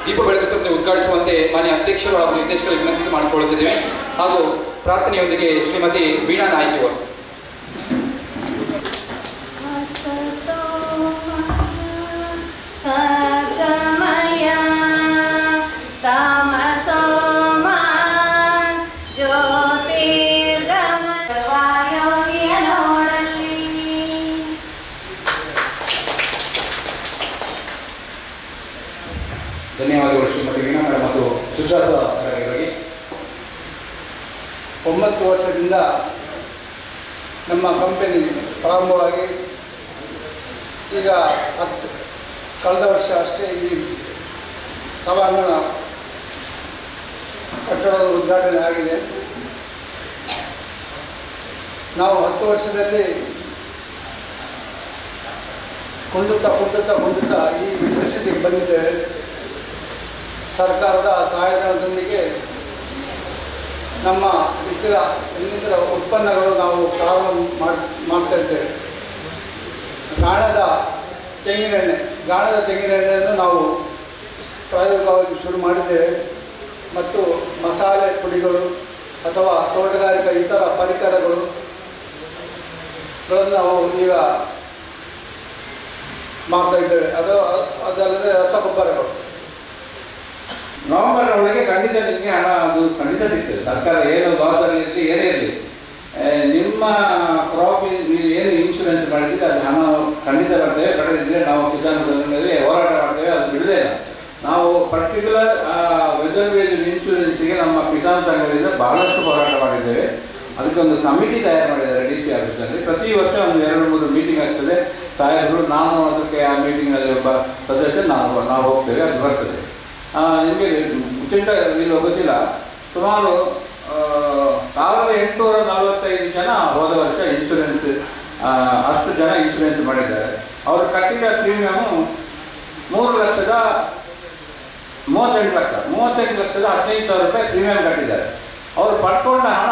ದೀಪ ಬೆಳಗಿಸುವಂತೆ ಉದ್ಘಾಟಿಸುವಂತೆ ಮಾನ್ಯ ಅಧ್ಯಕ್ಷರು ಹಾಗೂ ನಿರ್ದೇಶಕರು ವಿನಂತಿ ಮಾಡಿಕೊಳ್ಳುತ್ತಿದ್ದೇವೆ. ಹಾಗೂ ಪ್ರಾರ್ಥನೆಯೊಂದಿಗೆ ಶ್ರೀಮತಿ ವೀಣಾ ನಾಯ್ಕ ಅವರು. ಧನ್ಯವಾದಗಳು ಶ್ರೀಮತಿ ವೀಣಾ ಮೇಡಮ್ ಮತ್ತು ಸುಜಾತ ಅವರಿಗೆ. 9 ವರ್ಷದಿಂದ ನಮ್ಮ ಕಂಪನಿ ಪ್ರಾರಂಭವಾಗಿ ಈಗ ಕಳೆದ ವರ್ಷ ಅಷ್ಟೇ ಈ ಸಭಾಂಗಣ ಕಟ್ಟಡದ ಉದ್ಘಾಟನೆ ಆಗಿದೆ. ನಾವು 10 ವರ್ಷದಲ್ಲಿ ಕುಂದುತ್ತಾ ಈ ಪರಿಸ್ಥಿತಿಗೆ ಬಂದಿದ್ದೇವೆ. ಸರ್ಕಾರದ ಸಹಾಯಧನದೊಂದಿಗೆ ನಮ್ಮ ಇನ್ನಿತರ ಉತ್ಪನ್ನಗಳು ನಾವು ಪ್ರಾರಂಭ ಮಾಡ್ತಾ ಇದ್ದೇವೆ. ಗಾಣದ ತೆಂಗಿನೆಣ್ಣೆಯನ್ನು ನಾವು ಪ್ರಾಯೋಗಿಕವಾಗಿ ಶುರು ಮಾಡಿದ್ದೇವೆ ಮತ್ತು ಮಸಾಲೆ ಪುಡಿಗಳು ಅಥವಾ ತೋಟಗಾರಿಕಾ ಇತರ ಪರಿಕರಗಳನ್ನು ನಾವು ಈಗ ಮಾಡ್ತಾ ಇದ್ದೇವೆ. ಅದಲ್ಲದೆ ರಸಗೊಬ್ಬರಗಳು. ನವೆಂಬರ್ ಒಳಗೆ ಖಂಡಿತ ನಿಮಗೆ ಹಣ ಅದು ಖಂಡಿತ ಸಿಗ್ತದೆ. ಸರ್ಕಾರ ಏನು ಲಾಸಲ್ಲಿ ಇರಲಿ ಏನೇ ಇರಲಿ ನಿಮ್ಮ ಕ್ರಾಪ್ ಏನು ಇನ್ಶೂರೆನ್ಸ್ ಮಾಡಿದ್ರೆ ಅದು ಹಣ ಖಂಡಿತ ಬರ್ತೇವೆ. ಪಡೆದಿದ್ದರೆ ನಾವು ಕಿಸಾನ್ ಹೋರಾಟ ಮಾಡ್ತೇವೆ, ಅದು ಬಿಡದೇ ಇಲ್ಲ. ನಾವು ಪರ್ಟಿಕ್ಯುಲರ್ ವೆದರ್ ಬೇಸ್ಡ್ ಇನ್ಶೂರೆನ್ಸ್ಗೆ ನಮ್ಮ ಕಿಸಾನ್ ಸಂಘದಿಂದ ಬಹಳಷ್ಟು ಹೋರಾಟ ಮಾಡಿದ್ದೇವೆ. ಅದಕ್ಕೆ ಒಂದು ಕಮಿಟಿ ತಯಾರು ಮಾಡಿದ್ದಾರೆ DC ಆಫೀಸಲ್ಲಿ. ಪ್ರತಿ ವರ್ಷ ಒಂದು 2-3 ಮೀಟಿಂಗ್ ಆಗ್ತದೆ. ಸಾಹೇಬರು ನಾನು ಅದಕ್ಕೆ ಆ ಮೀಟಿಂಗ್ನಲ್ಲಿ ಒಬ್ಬ ಸದಸ್ಯ ನಾವು ಹೋಗ್ತೇವೆ, ಅದು ಬರ್ತದೆ. ನಿಮಗೆ ಮುಚ್ಚಿಟ್ಟ ಇಲ್ಲಿ ಗೊತ್ತಿಲ್ಲ, ಸುಮಾರು 1845 ಜನ ಹೋದ ವರ್ಷ ಇನ್ಶೂರೆನ್ಸ್ ಅಷ್ಟು ಜನ ಇನ್ಶೂರೆನ್ಸ್ ಮಾಡಿದ್ದಾರೆ. ಅವರು ಕಟ್ಟಿದ ಪ್ರೀಮಿಯಮು 38,15,000 ರೂಪಾಯಿ ಪ್ರೀಮಿಯಂ ಕಟ್ಟಿದ್ದಾರೆ. ಅವರು ಪಡ್ಕೊಂಡ ಹಣ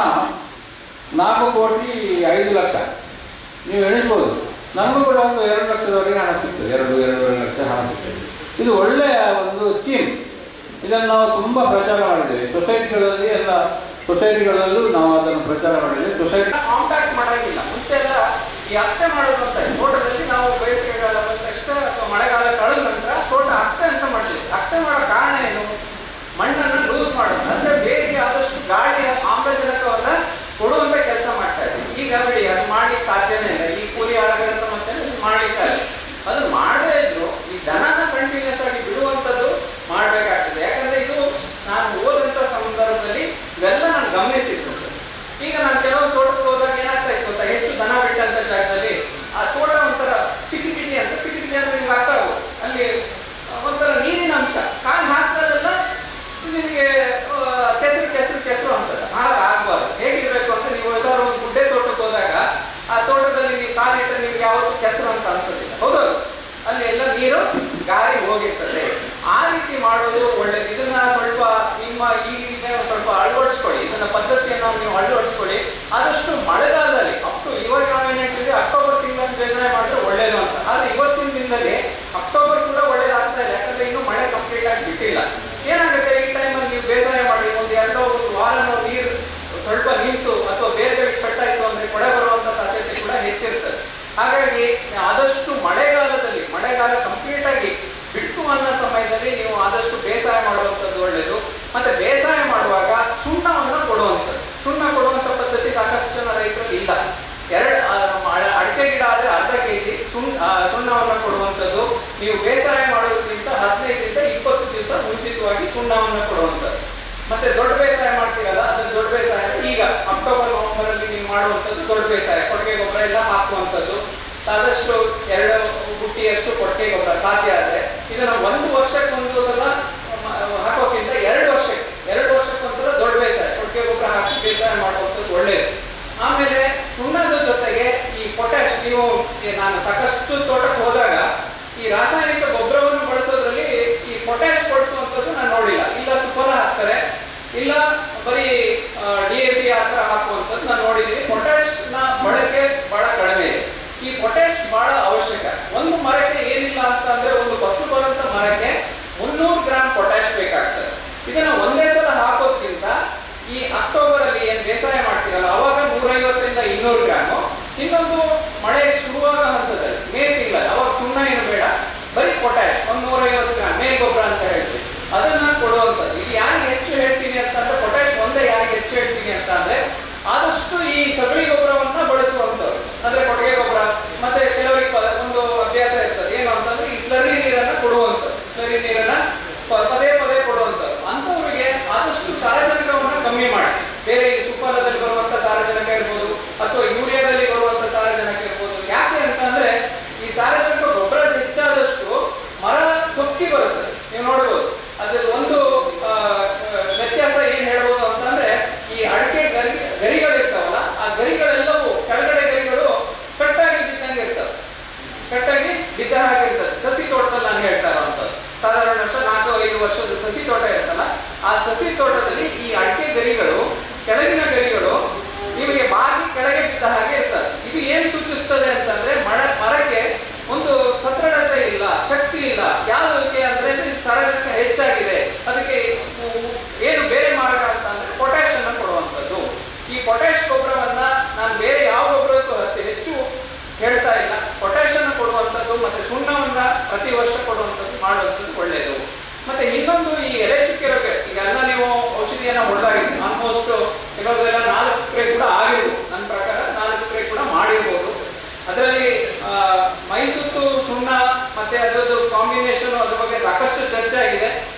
4,05,00,000. ನೀವು ಎಣಿಸ್ಬೋದು. ನಮಗೂ ಕೂಡ ಒಂದು 2 ಲಕ್ಷದವರೆಗೆ ಹಣ ಸಿಗ್ತದೆ, 2-2.5 ಲಕ್ಷ ಹಣ ಸಿಗ್ತದೆ. ಇದು ಒಳ್ಳೆಯ ಒಂದು ಸ್ಕೀಮ್. ಇದನ್ನು ನಾವು ತುಂಬ ಪ್ರಚಾರ ಮಾಡಿದ್ದೇವೆ. ಸೊಸೈಟಿಗಳಲ್ಲೂ ನಾವು ಅದನ್ನು ಪ್ರಚಾರ ಮಾಡಿದ್ದೇವೆ. ಸೊಸೈಟಿ ಕಾಂಟ್ಯಾಕ್ಟ್ ಮಾಡೋಂಗಿಲ್ಲ. ಮುಂಚೆ ಎಲ್ಲ ಈ ಅತ್ತೆ ಮಾಡೋದು ಅಂತ ತೋಟದಲ್ಲಿ ನಾವು ಬೇಸಿಗೆಗಾಲ ಬಂದ ತಕ್ಷಣ ಅಥವಾ ಮಳೆಗಾಲ ಕಳೆದ ನಂತರ ತೋಟ ಅತ್ತೆ ಅಂತ ಮಾಡ್ತೀವಿ. ಅತ್ತೆ ಮಾಡೋ ಕಾರಣ ಏನು? ಮಣ್ಣನ್ನು ಲೂಸ್ ಮಾಡೋದು, ಅಂದರೆ ಬೇರಿಗೆ ಆದಷ್ಟು ಗಾಳಿಯ ಆಮ್ಲಜನಕವನ್ನು ಕೊಡುವಂಥ ಕೆಲಸ ಮಾಡ್ತಾ ಇದ್ದೀವಿ. ಈಗ ಬಿಡಿ, ಅದು ಮಾಡ್ಲಿಕ್ಕೆ ಸಾಧ್ಯನೇ ಇಲ್ಲ. ಈ ಕೂಲಿ ಆಳುಗಳ ಸಮಸ್ಯೆ ಮಾಡ್ಲಿಕ್ಕಾಗ ಅದು ಮಾಡದೇ ಇದ್ರು ಈ ದನನ ಕಂಟಿನ್ಯೂಸ್ ಆಗಿ ಬಿಡುವಂಥದ್ದು ಮಾಡಬೇಕಾಗ್ತದೆ. ಯಾಕಂದರೆ ಇದು ನಾನು ಓದಂಥ ಸಂದರ್ಭದಲ್ಲಿ ಇವೆಲ್ಲ ನಾನು ಗಮನಿಸಿದ್ದು. ಈಗ ನಾನು ಕೆಲವು ತೋಟಕ್ಕೆ ಹೋದಾಗ ಏನಾಗ್ತಾ ಇತ್ತು ಅಂತ, ಹೆಚ್ಚು ದನ ಬಿಟ್ಟಂಥ ಜಾಗದಲ್ಲಿ ಆ ತೋಟ ಒಂಥರ ಕಿಚಿ ಅಂತ ಹಿಂಗೆ ಆಗ್ತಾ ಹೋಗುದು. ಅಲ್ಲಿ ಒಂಥರ ನೀರಿನ ಅಂಶ ಕಾಲು ಹಾಕ್ತಾರೆಲ್ಲ ನಿಮಗೆ ಕೆಸರು ಅಂತದ. ಆಗ ಆಗಬಾರ್ದು. ಹೇಗಿರಬೇಕು ಅಂತ, ನೀವು ಯಾವ್ದಾದ್ರು ಒಂದು ಗುಡ್ಡೆ ತೋಟಕ್ಕೆ ಹೋದಾಗ ಆ ತೋಟದಲ್ಲಿ ನೀವು ಕಾಲಿಟ್ಟರೆ ನಿಮ್ಗೆ ಯಾವತ್ತೂ ಕೆಸರು ಅಂತ ಅನ್ಸೋದಿಲ್ಲ, ಹೌದೌದು. ಅಲ್ಲಿ ಎಲ್ಲ ನೀರು ಗಾಳಿ ಹೋಗಿರ್ತದೆ. ಆ ರೀತಿ ಮಾಡೋದು ಒಳ್ಳೆಯದು. ಇದನ್ನ ಸ್ವಲ್ಪ ನಿಮ್ಮ ಈಗಿನ ಸ್ವಲ್ಪ ಅಳವಡಿಸ್ಕೊಳ್ಳಿ. ಇದನ್ನ ಪದ್ಧತಿಯನ್ನು ನೀವು ಅಳವಡಿಸ್ಕೊಳ್ಳಿ. ಆದಷ್ಟು ಮಳೆಗಾಲದಲ್ಲಿ ಇವಾಗ ನಾವೇನು ಹೇಳ್ತೀವಿ, ಅಕ್ಟೋಬರ್ ತಿಂಗಳಲ್ಲಿ ಬೇಸಾಯ ಮಾಡಿದ್ರೆ ಒಳ್ಳೇದು ಅಂತ. ಆದರೆ ಇವತ್ತಿನ ದಿನದಲ್ಲಿ ಅಕ್ಟೋಬರ್ ಕೂಡ ಒಳ್ಳೇದಾಗ್ತಾ ಇಲ್ಲ. ಯಾಕಂದ್ರೆ ಇನ್ನೂ ಮಳೆ ಕಂಪ್ಲೀಟ್ ಆಗಿ ಬಿಟ್ಟಿಲ್ಲ. ಏನಾಗುತ್ತೆ, ಈ ಟೈಮಲ್ಲಿ ನೀವು ಬೇಸಾಯ ಮಾಡಿ ಒಂದು 2 ವಾರನೋ ನೀರು ಸ್ವಲ್ಪ ನಿಂತು ಅಥವಾ ಬೇರೆ ಕಟ್ಟಾಯಿತು ಅಂದರೆ ಕೊಳೆ ಬರುವಂಥ ಸಾಧ್ಯತೆ ಕೂಡ ಹೆಚ್ಚಿರ್ತದೆ. ಹಾಗಾಗಿ ಆದಷ್ಟು ಮಳೆಗಾಲ ಕಂಪ್ಲೀಟ್ ಆಗಿ ಬಿಟ್ಟು ಅನ್ನೋ ಸಮಯದಲ್ಲಿ ನೀವು ಆದಷ್ಟು ಬೇಸಾಯ ಮಾಡುವಂಥದ್ದು ಒಳ್ಳೆಯದು. ಮತ್ತೆ ಬೇಸಾಯ ಮಾಡುವಾಗ ಸುಣ್ಣವನ್ನು ಕೊಡುವಂಥದ್ದು. ಸುಣ್ಣ ಕೊಡುವಂಥ ಪದ್ಧತಿ ಸಾಕಷ್ಟು ಜನ ರೈತರಲ್ಲಿ ಇಲ್ಲ. ಅಡಿಕೆ ಗಿಡ ಆದರೆ ಅರ್ಧ kg ಸುಣ್ಣವನ್ನು ಕೊಡುವಂಥದ್ದು. ನೀವು ಬೇಸಾಯ ಮಾಡೋದ್ರಿಂದ 15-20 ದಿವಸ ಮುಂಚಿತವಾಗಿ ಸುಣ್ಣವನ್ನು ಕೊಡುವಂಥದ್ದು. ಮತ್ತೆ ದೊಡ್ಡ ಬೇಸಾಯ ಮಾಡ್ತೀರಲ್ಲ, ಅದು ದೊಡ್ಡ ಬೇಸಾಯ ಈಗ ಅಕ್ಟೋಬರ್ ನವೆಂಬರ್ ಅಲ್ಲಿ ನೀವು ಮಾಡುವಂಥದ್ದು ದೊಡ್ಡ ಬೇಸಾಯ. ಕೊಟ್ಟಿಗೆ ಗೊಬ್ಬರ ಎಲ್ಲ ಹಾಕುವಂಥದ್ದು. ಆದಷ್ಟು 2 ಬುಟ್ಟಿಯಷ್ಟು ಕೊಟ್ಟಿಗೆ ಗೊಬ್ಬರ ಸಾಧ್ಯ ಆದರೆ ಇದನ್ನು 1 ವರ್ಷಕ್ಕೊಂದು ಸಲ ಹಾಕೋಕ್ಕಿಂತ 2 ವರ್ಷಕ್ಕೊಂದ್ಸಲ ದೊಡ್ಡ ಬೇಸಾಯ ಕೊಟ್ಟಿಗೆ ಗೊಬ್ಬರ ಹಾಕಿ ಬೇಸಾಯ ಮಾಡುವಂಥದ್ದು ಒಳ್ಳೆಯದು. ಆಮೇಲೆ ಸುಣ್ಣದ ಜೊತೆಗೆ ಈ ಪೊಟ್ಯಾಶ್, ನಾನು ಸಾಕಷ್ಟು ತೋಟಕ್ಕೆ ಹೋದಾಗ ಈ ರಾಸಾಯನಿಕ ಗೊಬ್ಬರವನ್ನು ಬಳಸೋದ್ರಲ್ಲಿ ಈ ಪೊಟ್ಯಾಶ್ ಬಳಸುವಂಥದ್ದು ನಾನು ನೋಡಿಲ್ಲ. ಇಲ್ಲ ಸುಫಲ ಹಾಕ್ತಾರೆ, ಇಲ್ಲ ಬರೀ DAP ಆ ಥರ ಹಾಕುವಂಥದ್ದು ನಾನು ನೋಡಿದ್ದೀನಿ. ಪೊಟ್ಯಾಶ್ನ ಬಳಕೆ ಬಹಳ ಕಡಿಮೆ ಇದೆ. ಈ ಪೊಟ್ಯಾಶ್ ಬಹಳ ಅವಶ್ಯಕ. ಒಂದು ಮರಕ್ಕೆ ಏನಿಲ್ಲ ಅಂತ ಅಂದ್ರೆ, ಒಂದು ಫಸಲು ಬರುವಂತ ಮರಕ್ಕೆ 300 ಗ್ರಾಂ 200 ಗ್ರಾಮು. ಇನ್ನೊಂದು ಮಳೆ ಶುರುವಾದ ಹಂತದಲ್ಲಿ ಮೇ ತಿಂಗಳಲ್ಲಿ, ಅವಾಗ ಸುಣ್ಣ ಏನು ಬೇಡ, ಬರೀ ಪೊಟ್ಯಾಶ್ 150 ಗ್ರಾಮ್ ಮೇಲ್ ಗೊಬ್ಬರ ಅಂತ ಹೇಳ್ತೀವಿ, ಅದನ್ನ ಕೊಡುವಂಥದ್ದು. ಇದು ಯಾರಿಗೆ ಹೆಚ್ಚು ಹೇಳ್ತೀನಿ ಅಂತಂದ್ರೆ, ಪೊಟ್ಯಾಶ್ ಒಂದೇ ಯಾರಿಗೆ ಹೆಚ್ಚು ಹೇಳ್ತೀನಿ ಅಂತ ಅಂದ್ರೆ, ಆದಷ್ಟು ಈ ಸಗಣಿ ಗೊಬ್ಬರವನ್ನ ಬಳಸುವಂಥವ್ರು, ಅಂದ್ರೆ ಕೊಟ್ಟಿಗೆ ಗೊಬ್ಬರ. ಮತ್ತೆ ಕೆಲವರಿಗೆ ಒಂದು ಅಭ್ಯಾಸ ಇರ್ತದೆ ಏನು ಅಂತಂದ್ರೆ, ಈ ಸ್ಲರಿ ನೀರನ್ನ ಕೊಡುವಂಥದ್ದು, ಸ್ಲರಿ ನೀರನ್ನ ಪದೇ ಪದೇ ಕೊಡುವಂಥದ್ದು. ಅಂಥವ್ರಿಗೆ ಆದಷ್ಟು ಸಾರಜನಕವನ್ನ ಕಮ್ಮಿ ಮಾಡಿ, ಬೇರೆ ಈ ಸುಫಲದಲ್ಲಿ ಬರುವಂತ ಸಾರಜನಕ ಇರ್ಬೋದು ಅಥವಾ ಯೂರಿಯಾದಲ್ಲಿ ಬರುವಂತ ಸಾರಜನಕ ಇರ್ಬೋದು. ಯಾಕೆ ಅಂತಂದ್ರೆ, ಈ ಸಾರಜನಕ ಗೊಬ್ಬರ ಹೆಚ್ಚಾದಷ್ಟು ಮರ ಸೊಕ್ಕಿ ಬರುತ್ತದೆ. ನೀವು ನೋಡ್ಬೋದು ಅದ್ರ ಒಂದು ವ್ಯತ್ಯಾಸ ಏನ್ ಹೇಳ್ಬೋದು ಅಂತಂದ್ರೆ, ಈ ಅಡಿಕೆ ಗರಿಗಳಿರ್ತಾವಲ್ಲ, ಆ ಗರಿಗಳೆಲ್ಲವೂ ಕೆಳಗಡೆ ಗರಿಗಳು ಕಟ್ಟಾಗಿ ಬಿದ್ದಂಗೆ ಇರ್ತವೆ, ಕಟ್ಟಾಗಿ ಬಿದ್ದ ಹಾಗಿರ್ತದೆ. ಸಸಿ ತೋಟದಲ್ಲಿ ನಾನು ಹೇಳ್ತಾ ಇರುವಂತದ್ದು ಸಾಧಾರಣ 4-5 ವರ್ಷದ ಸಸಿ ತೋಟ ಇರ್ತಲ್ಲ, ಆ ಸಸಿ ತೋಟದಲ್ಲಿ ಈ ಅಡಿಕೆ ಗರಿಗಳು, ಕೆಳಗಿನ ಗರಿಗಳು ನಿಮಗೆ ಬಾಗಿ ಕೆಳಗೆ ಬಿದ್ದ ಹಾಗೆ ಇರ್ತದೆ. ಇದು ಏನ್ ಸೂಚಿಸ್ತದೆ ಅಂತಂದ್ರೆ, ಮರಕ್ಕೆ ಒಂದು ಸದೃಢತೆ ಇಲ್ಲ, ಶಕ್ತಿ ಇಲ್ಲ. ಯಾವುದಕ್ಕೆ ಅಂದ್ರೆ ಸಾರಜನಕ ಹೆಚ್ಚಾಗಿದೆ. ಅದಕ್ಕೆ ಏನು ಬೇರೆ ಮಾರ್ಗ ಅಂತ ಅಂದ್ರೆ ಪೊಟ್ಯಾಶ್ ಅನ್ನು ಕೊಡುವಂಥದ್ದು. ಈ ಪೊಟ್ಯಾಶ್ ಗೊಬ್ಬರವನ್ನ ನಾನು ಬೇರೆ ಯಾವ ಗೊಬ್ಬರಕ್ಕೂ ಹೆಚ್ಚು ಹೇಳ್ತಾ ಇಲ್ಲ, ಪೊಟ್ಯಾಶ್ ಅನ್ನು ಕೊಡುವಂಥದ್ದು ಮತ್ತೆ ಸುಣ್ಣವನ್ನ ಪ್ರತಿ ವರ್ಷ ಕೊಡುವಂಥದ್ದು ಮಾಡುವಂಥದ್ದು ಒಳ್ಳೆಯದು. ಮತ್ತೆ ಇನ್ನೊಂದು, ಈ ಎಲೆ ಚುಕ್ಕೆ ರೋಗ, ಈಗೆಲ್ಲ ನೀವು ಔಷಧಿಯನ್ನ ಹೊಡೆದಾಗಿದೆ, ಆಲ್ಮೋಸ್ಟ್ ಕೆಲವರೆಲ್ಲ 4 ಸ್ಪ್ರೇ ಕೂಡ ಆಗಿರ್ಬೋದು. ನನ್ನ ಪ್ರಕಾರ 4 ಸ್ಪ್ರೇ ಕೂಡ ಮಾಡಿರ್ಬೋದು. ಅದರಲ್ಲಿ ಮೈತುತ್ತು, ಸುಣ್ಣ ಮತ್ತೆ ಅದರದ್ದು ಕಾಂಬಿನೇಷನ್, ಅದ್ರ ಬಗ್ಗೆ ಸಾಕಷ್ಟು ಚರ್ಚೆ ಆಗಿದೆ.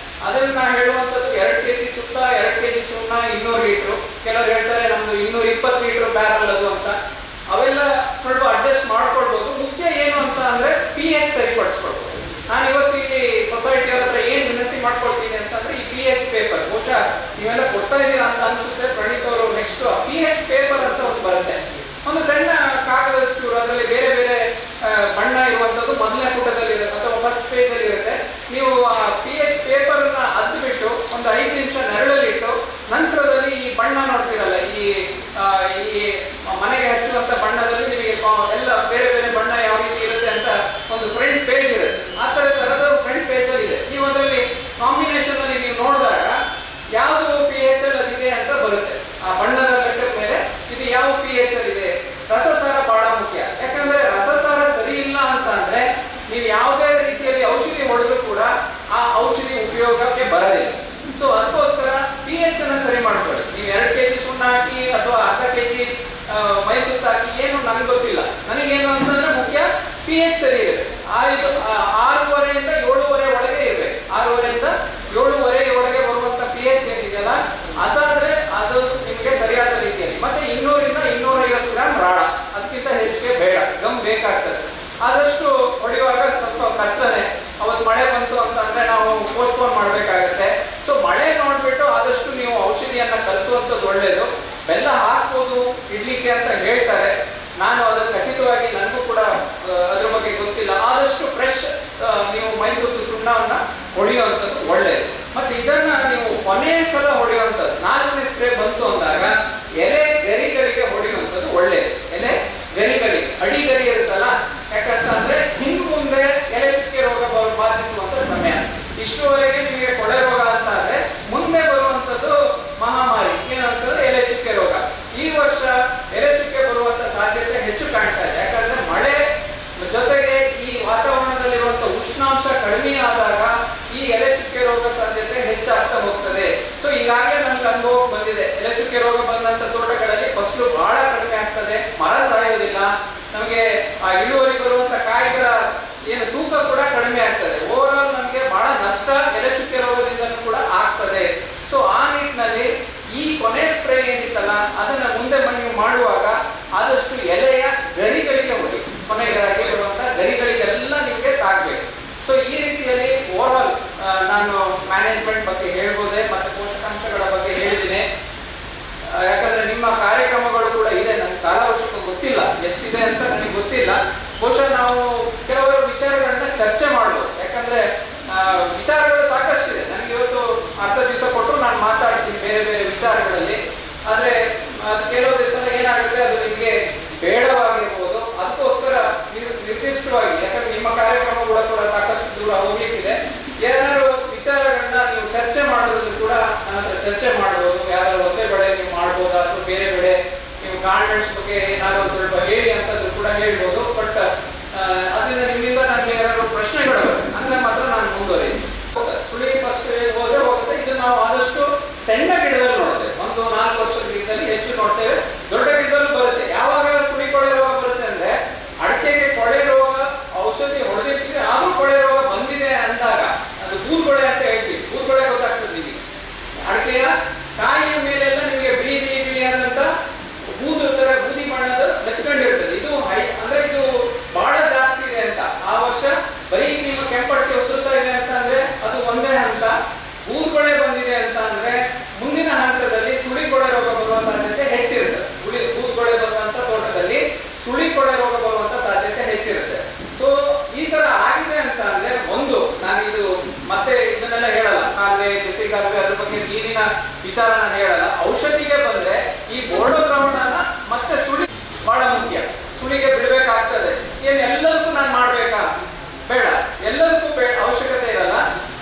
ಅದನ್ನು ನಾ ಹೇಳುವಂಥದ್ದು 2 kg ತುತ್ತ, 2 kg ಸುಣ್ಣ, 200 ಲೀಟ್ರು. ಕೆಲವರು ಹೇಳ್ತಾರೆ ನಮ್ದು 220 ಲೀಟರ್ ಬ್ಯಾರಲ್ ಅದು ಅಂತ. ಅವೆಲ್ಲ ಸ್ವಲ್ಪ ಅಡ್ಜಸ್ಟ್ ಮಾಡ್ಕೊಳ್ಬೋದು. ಮುಖ್ಯ ಏನು ಅಂತ ಅಂದ್ರೆ pH ಸರಿಪಡಿಸ್ಕೊಳ್ಬೋದು. ನಾನು ಇವತ್ತು ಇಲ್ಲಿ ಸೊಸೈಟಿ ಅವ್ರ ಹತ್ರ ಏನ್ ವಿನಂತಿ ಮಾಡ್ಕೊಳ್ತೀನಿ ಅಂತಂದ್ರೆ, ಈ pH ಪೇಪರ್ ಬಹುಶಃ ನೀವೆಲ್ಲ ಕೊಡ್ತಾ ಇದ್ದೀರಾ ಅಂತ ಅನ್ಸುತ್ತೆ. ಪ್ರಣೀತ್ ಅವರು ನೆಕ್ಸ್ಟ್ pH ಪೇಪರ್ ಅಂತ ಒಂದು ಬರುತ್ತೆ, ಒಂದು ಸಣ್ಣ ಕಾಗದ ಚೂರು, ಅದರಲ್ಲಿ ಬೇರೆ ಬೇರೆ ಬಣ್ಣ ಇರುವಂತದ್ದು ಮೊದಲನೇ ಪುಟದಲ್ಲಿ ಇರುತ್ತೆ ಅಥವಾ ಫಸ್ಟ್ ಪೇಜ್ ಅಲ್ಲಿ ಇರುತ್ತೆ. ನೀವು ಆ pH ಪೇಪರ್ ನ ಅದ್ದು ಬಿಟ್ಟು ಒಂದು 5 ನಿಮಿಷ ನೆರಳಲ್ಲಿಟ್ಟು, ನಂತರದಲ್ಲಿ ಈ ಬಣ್ಣ ನೋಡ್ತಿರಲ್ಲ, ಈ ಮನೆಗೆ ಹಚ್ಚುವಂತ ಬಣ್ಣದಲ್ಲಿ ನಿಮಗೆ ಎಲ್ಲ ಬೇರೆ ಬೇರೆ ಬಣ್ಣ ಯಾವ ರೀತಿ ಇರುತ್ತೆ ಅಂತ ಒಂದು ಫ್ರಂಟ್ ಪೇಜ್ ಇರುತ್ತೆ. ಆ ತರದ ಫ್ರಂಟ್ ಪೇಜ್ ಅಲ್ಲಿ ಇದೆ. ನೀವು ಅದರಲ್ಲಿ ಕಾಂಬಿನೇಷನ್ ಅಲ್ಲಿ ನೀವು ನೋಡಿದಾಗ ಯಾವುದು pH ಅಲ್ಲಿ ಅದಿದೆ ಅಂತ ಬರುತ್ತೆ. ಆ ಬಣ್ಣದ ಲೆಕ್ಕದ ಮೇಲೆ ಇದು ಯಾವ pH ಅಲ್ಲಿ ಇದೆ. ರಸಸಾರ ಬಹಳ ಮುಖ್ಯ. ಯಾಕಂದ್ರೆ ರಸಸಾರ ಸರಿ ಇಲ್ಲ ಅಂತ ಅಂದ್ರೆ ನೀವು ಯಾವುದೇ ರೀತಿಯಲ್ಲಿ ಔಷಧಿ ಹೊಡೆದ್ರು ಕೂಡ ಆ ಔಷಧಿ ಉಪಯೋಗಕ್ಕೆ ಬರಲಿಲ್ಲ. ಸೊ ಅದಕ್ಕೋಸ್ಕರ pH ಅನ್ನ ಸರಿ ಮಾಡ್ಕೊಳ್ಳಿ. ನೀವು 2 kg ಸುಣ್ಣ ಹಾಕಿ ಅಥವಾ ಅರ್ಧ kg ಮೈತುತ್ತ ಹಾಕಿ ಏನು ನನಗೆ ಗೊತ್ತಿಲ್ಲ. ನನಗೇನು ಅಂತಂದ್ರೆ ಮುಖ್ಯ pH ಸರಿ ಇರಬೇಕು. 6.5 ಇಂದ 7.5 ಒಳಗೆ ಇರಬೇಕು. 6.5 ಇಂದ 7.5 ಒಳಗೆ ಬರುವಂತ pH ಏನಿದೆಯಲ್ಲ, ಅದಾದ್ರೆ ಅದು ನಿಮಗೆ ಸರಿಯಾದ ರೀತಿಯಲ್ಲಿ. ಮತ್ತೆ 200 ಇಂದ 250 ಗ್ರಾಮ್ ರಾಡ, ಅದಕ್ಕಿಂತ ಹೆಚ್ಚಿಗೆ ಬೇಡ, ಗಮ್ ಬೇಕಾಗ್ತದೆ. ಆದಷ್ಟು ಹೊಡೆಯುವಾಗ ಸ್ವಲ್ಪ ಕಷ್ಟನೇ. ಅವತ್ತು ಮಳೆ ಬಂತು ಅಂತಂದ್ರೆ ನಾವು ಪೋಸ್ಟ್ಪೋನ್ ಮಾಡಬೇಕಾಗುತ್ತೆ. ಸೊ ಮಳೆ ನೋಡ್ಬಿಟ್ಟು ಆದಷ್ಟು ನೀವು ಔಷಧಿಯನ್ನ ಕಲಿಸುವಂಥದ್ದು ಒಳ್ಳೇದು. ಬೆಲ್ಲ ಹಾಕ್ಬೋದು ಇಡ್ಲಿಕ್ಕೆ ಅಂತ ಹೇಳ್ತಾರೆ. ನಾನು ಅದನ್ನು ಖಚಿತವಾಗಿ ನನಗೂ ಕೂಡ ಅದ್ರ ಬಗ್ಗೆ ಗೊತ್ತಿಲ್ಲ. ಆದಷ್ಟು ಫ್ರೆಶ್ ನೀವು ಮೈತುತ್ತು ಸುಣ್ಣವನ್ನ ಹೊಡೆಯುವಂಥದ್ದು ಒಳ್ಳೆಯದು. ಮತ್ತೆ ಇದನ್ನ ನೀವು ಕೊನೆ ಸಲ ಹೊಡೆಯುವಂಥದ್ದು, 4ನೇ ಸ್ಪ್ರೇ ಬಂತು ಅಂದಾಗ ಎಲೆ ಗರಿಗಳಿಗೆ ಹೊಡೆಯುವಂಥದ್ದು ಒಳ್ಳೆಯದು. ಎಲೆ ಗರಿಗಳಿಗೆ, ಅಡಿ ಗರಿ ಇರುತ್ತಲ್ಲ, ಯಾಕಂತಂದ್ರೆ ಹಿಂದ್ ಮುಂದೆ ಎಲೆ ಚುಕ್ಕೆ ರೋಗ ಬಾಧಿಸುವಂತ ಸಮಯ. ಇಷ್ಟುವರೆಗೆ ನಿಮಗೆ ಕೊಳೆ ರೋಗ ಅಂತ ಅಂದ್ರೆ ಮುಂದೆ ಬರುವಂತದ್ದು ಮಹಾಮಾರಿ ಏನಂತಂದ್ರೆ ಎಲೆ ಚುಕ್ಕೆ ರೋಗ. ಈ ವರ್ಷ ಎಲೆ ಚುಕ್ಕೆ ಬರುವಂತ ಸಾಧ್ಯತೆ ಹೆಚ್ಚು ಕಾಣ್ತಾ ಇದೆ. ಯಾಕಂದ್ರೆ ಮಳೆ ಜೊತೆಗೆ ಈ ವಾತಾವರಣದಲ್ಲಿರುವಂತ ಉಷ್ಣಾಂಶ ಕಡಿಮೆ ಆದಾಗ ಈ ಎಲೆ ಚುಕ್ಕೆ ರೋಗ ಸಾಧ್ಯತೆ ಹೆಚ್ಚಾಗ್ತಾ ಹೋಗ್ತದೆ. ಸೊ ಈಗಾಗಲೇ ನಮ್ಗೆ ಅನುಭವ ಬಂದಿದೆ. ಎಲೆ ಚುಕ್ಕೆ ರೋಗ ಬಂದಂತ ತೋಟಗಳಲ್ಲಿ ಫಸಲು ಬಹಳ ಕಡಿಮೆ ಆಗ್ತದೆ, ಮರ ಸಾಯೋದಿಲ್ಲ, ನಮಗೆ ಆ ಇಳುವರಿ ಬರುವಂತ ಕಾಯಿಗಳ ಏನು ತೂಕ ಕೂಡ ಕಡಿಮೆ ಆಗ್ತದೆ. ಓವರ್ ಆಲ್ ನಮಗೆ ಬಹಳ ನಷ್ಟ ಎಲೆ ಚುಕ್ಕೆ ರೋಗದಿಂದ ಕೂಡ ಆಗ್ತದೆ. ಸೊ ಆ ನಿಟ್ಟಿನಲ್ಲಿ ಈ ಕೊನೆ ಸ್ಪ್ರೇ ಏನಿತ್ತಲ್ಲ, ಅದನ್ನ ಮುಂದೆ ನೀವು ಮಾಡುವಾಗ ಆದಷ್ಟು ಎಲೆಯ ಗರಿಗಳಿಗೆ ಹೊಡಿ, ಕೊನೆಗಾಗಿ ಬರುವಂತ ಗರಿಗಳಿಗೆಲ್ಲ ನಿಮಗೆ ತಾಗಬೇಕು. ಸೊ ಈ ರೀತಿಯಲ್ಲಿ ಓವರ್ ಆಲ್ ನಾನು ಮ್ಯಾನೇಜ್ಮೆಂಟ್ ಬಗ್ಗೆ ಹೇಳ್ಬೋದೆ, ಮತ್ತೆ ಪೋಷಕಾಂಶಗಳ ಬಗ್ಗೆ ಹೇಳಿದ್ದೀನಿ. ಯಾಕಂದ್ರೆ ನಿಮ್ಮ ಕಾರ್ಯಕ್ರಮಗಳು ಕೂಡ ಇದೆ, ನನಗೆ ಕಾಲಾವಶ್ಯಕ ಗೊತ್ತಿಲ್ಲ, ಎಷ್ಟಿದೆ ಅಂತ ನನಗೆ ಗೊತ್ತಿಲ್ಲ. ಬಹುಶಃ ನಾವು ಕೆಲವರು ವಿಚಾರಗಳನ್ನ ಚರ್ಚೆ ಮಾಡ್ಬೋದು. ಯಾಕಂದ್ರೆ ವಿಚಾರಗಳು ಸಾಕಷ್ಟಿದೆ. ನನಗೆ ಇವತ್ತು ಅರ್ಧ ದಿವಸ ಕೊಟ್ಟರು ನಾನು ಮಾತಾಡ್ತೀನಿ ಬೇರೆ ಬೇರೆ ವಿಚಾರಗಳಲ್ಲಿ. ಆದ್ರೆ ಕೆಲವು ದಿವಸ ಏನಾಗುತ್ತೆ, ಅದು ನಿಮಗೆ ಬೇಡವಾಗಿರ್ಬೋದು. ಅದಕ್ಕೋಸ್ಕರ ನಿರ್ದಿಷ್ಟವಾಗಿ, ಯಾಕಂದ್ರೆ ನಿಮ್ಮ ಕಾರ್ಯಕ್ರಮಗಳು ಕೂಡ ಸಾಕಷ್ಟು ದೂರ ಹೋಗ್ಲಿಕ್ಕಿದೆ, ಏನಾದ್ರು ವಿಚಾರಗಳನ್ನ ನೀವು ಚರ್ಚೆ ಮಾಡೋದ್ರಲ್ಲಿ ಕೂಡ ನನ್ನ ಹತ್ರ ಚರ್ಚೆ ಮಾಡ್ಬೋದು. ಯಾರು ಹೊಸ ಬೆಳೆ ನೀವು ಮಾಡ್ಬೋದಾ ಅಥವಾ ಬೇರೆ ಬೆಳೆ ನೀವು ಗಾರ್ಮೆಂಟ್ಸ್ ಬಗ್ಗೆ ಏನಾದ್ರು ಒಂದು ಸ್ವಲ್ಪ ಹೇಳಿ ಅಂತದ್ದು ಕೂಡ ಹೇಳ್ಬೋದು. ಬಟ್ ಅದರಿಂದ ನಿಮ್ಮಿಂದ ನನಗೆ ಏನಾದ್ರು ಪ್ರಶ್ನೆಗಳು ಅಂದ್ರೆ ಮಾತ್ರ ನಾನು ಮುಂದುವರಿತೀನಿ. ಸುಳಿ ಫಸ್ಟ್ ಹೋದ್ರೆ ಹೋಗುತ್ತೆ. ಇದು ನಾವು ಆದಷ್ಟು ಸಣ್ಣ ಗಿಡದಲ್ಲಿ ನೋಡ್ತೇವೆ, ಒಂದು 4 ವರ್ಷದ ಗಿಡದಲ್ಲಿ ಹೆಚ್ಚು ನೋಡ್ತೇವೆ. ದೊಡ್ಡ ಗಿಡದಲ್ಲೂ ಬರುತ್ತೆ. ಯಾವಾಗ ಸುಳಿ ಕೊಳೆ ರೋಗ ಬರುತ್ತೆ ಅಂದ್ರೆ ಅಡಿಕೆಗೆ ಕೊಳೆ ರೋಗ ಔಷಧಿ ಹೊಡೆದಿರ್ತೀವಿ, ಆದ್ರೂ ಕೊಳೆ ರೋಗ ಬಂದಿದೆ ಅಂದಾಗ ಅದು ಬೂದ್ಕೊಳೆ ಅಂತ ಹೇಳ್ತೀವಿ. ಬೂದ್ಕೊಳೆ ಗೊತ್ತಾಗ್ತದೆ ನಿಮಗೆ. ಅಡಿಕೆಯ ಕಾಯಿಯ ಮೇಲೆಲ್ಲ ನಿಮಗೆ ಬಿಳಿ ಬಿಳಿ ಬಿಳಿ ಆದಂತ ಬೂದು ತರ ಬೂದಿ ಬಣ್ಣದ ಮೆತ್ಕೊಂಡಿರ್ತದೆ. ಇದು ಅಂದ್ರೆ ಇದು ಬಹಳ ಜಾಸ್ತಿ ಇದೆ ಅಂತ. ಆ ವರ್ಷ ಬರೀ ನಿಮ್ಮ ಕೆಂಪಡಿಕೆ ಉದುರ್ತಾ ಇದೆ ಅಂತ ಅಂದ್ರೆ ಅದು ಒಂದೇ ಹಂತ. ಬೂದ್ಕೊಳೆ ಬಂದಿದೆ ಅಂತ ಅಂದ್ರೆ ಮುಂದಿನ ಹಂತದಲ್ಲಿ ಸುಳಿ ಕೊಳೆ ರೋಗ ಬರುವ ಸಾಧ್ಯತೆ ಹೆಚ್ಚಿರುತ್ತೆ. ಬೂದ್ಕೊಳೆ ಬರುವಂತ ತೋಟದಲ್ಲಿ ಸುಳಿ ಕೊಳೆ ರೋಗ ಬರುವಂತ ಸಾಧ್ಯತೆ ಹೆಚ್ಚಿರುತ್ತೆ. ಸೊ ಈ ತರ ಆಗಿದೆ ಅಂತ ಅಂದ್ರೆ ಒಂದು ನಾನು ಇದು ಮತ್ತೆ ಇದನ್ನೆಲ್ಲ ಹೇಳಲ್ಲ, ಕಾಲುವೆ ಕೃಷಿ ಕಾಲುವೆ ಅದ್ರ ಬಗ್ಗೆ ನೀರಿನ ವಿಚಾರ ನಾನು ಹೇಳಲ್ಲ. ಔಷಧಿಗೆ ಬಂದ್ರೆ ಈ ಬೋರ್ಡೋ ದ್ರಾವಣನ ಮತ್ತೆ ಸುಳಿ ಬಹಳ ಮುಖ್ಯ. ಸುಳಿಗೆ ಬಿಡಬೇಕಾಗ್ತದೆ. ಏನ್ ಎಲ್ಲದಕ್ಕೂ ನಾನು ಮಾಡ್ಬೇಕಾ? ಬೇಡ, ಎಲ್ಲದಕ್ಕೂ ಅವಶ್ಯಕತೆ ಇರಲ್ಲ.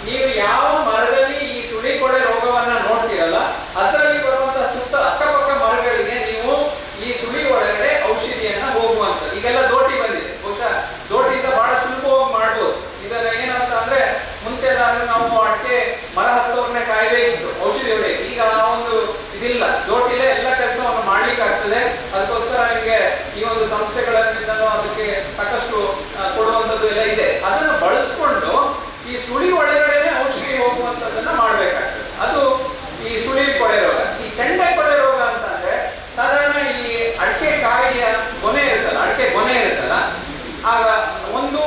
ನೀವು ಯಾವ ಮರದಲ್ಲಿ ಈ ಸುಳಿ ಕೊಳೆ ರೋಗವನ್ನ ನೋಡ್ತೀರಲ್ಲ ಅದರಲ್ಲಿ ಬರುವಂತಹ ಸುತ್ತ ಅಕ್ಕಪಕ್ಕ ಮರಗಳಿಗೆ ನೀವು ಈ ಸುಳಿ ಒಳಗಡೆ ಔಷಧಿಯನ್ನ ಹೋಗುವಂಥದ್ದು. ಈಗೆಲ್ಲ ದೋಟಿ ಬಂದಿದೆ, ಬಹುಶಃ ದೋಟಿಯಿಂದ ಬಹಳ ಸುಲಭವಾಗಿ ಮಾಡ್ಬೋದು. ಇದನ್ನ ಏನಂತ ಅಂದ್ರೆ ಮುಂಚೆ ನಾವು ಅಡಿಕೆ ಮರ ಹತ್ತೋರ್ನೆ ಕಾಯ್ಬೇಕಿತ್ತು ಔಷಧಿ ಹೊಡೆಯಕ್ಕೆ. ಈಗ ಆ ಒಂದು ಇದಿಲ್ಲ, ದೋಟಿಲೆ ಎಲ್ಲ ಕೆಲಸವನ್ನು ಮಾಡ್ಲಿಕ್ಕೆ ಆಗ್ತದೆ. ಅದಕ್ಕೋಸ್ಕರ ನಿಮಗೆ ಈ ಒಂದು ಸಂಸ್ಥೆಗಳಿಂದಲೂ ಅದಕ್ಕೆ ಸಾಕಷ್ಟು ಕೊಡುವಂಥದ್ದು ಎಲ್ಲ ಇದೆ. ಅದನ್ನು ಬಳಸ್ಕೊಂಡು ಈ ಸುಳಿ ಒಳಗಡೆನೆ ಔಷಧಿ ಹೋಗುವಂಥದ್ದನ್ನ ಮಾಡ್ಬೇಕಾಗ್ತದೆ. ಅದು ಈ ಸುಳಿ ಕೊಳೆ ರೋಗ. ಈ ಚೆಂಡೆ ಕೊಳೆ ರೋಗ ಅಂತಂದ್ರೆ ಸಾಧಾರಣ ಈ ಅಡಿಕೆ ಕಾಯಿಯ ಗೊನೆ ಇರುತ್ತಲ್ಲ, ಅಡಿಕೆ ಗೊನೆ ಇರುತ್ತಲ್ಲ, ಆಗ ಒಂದು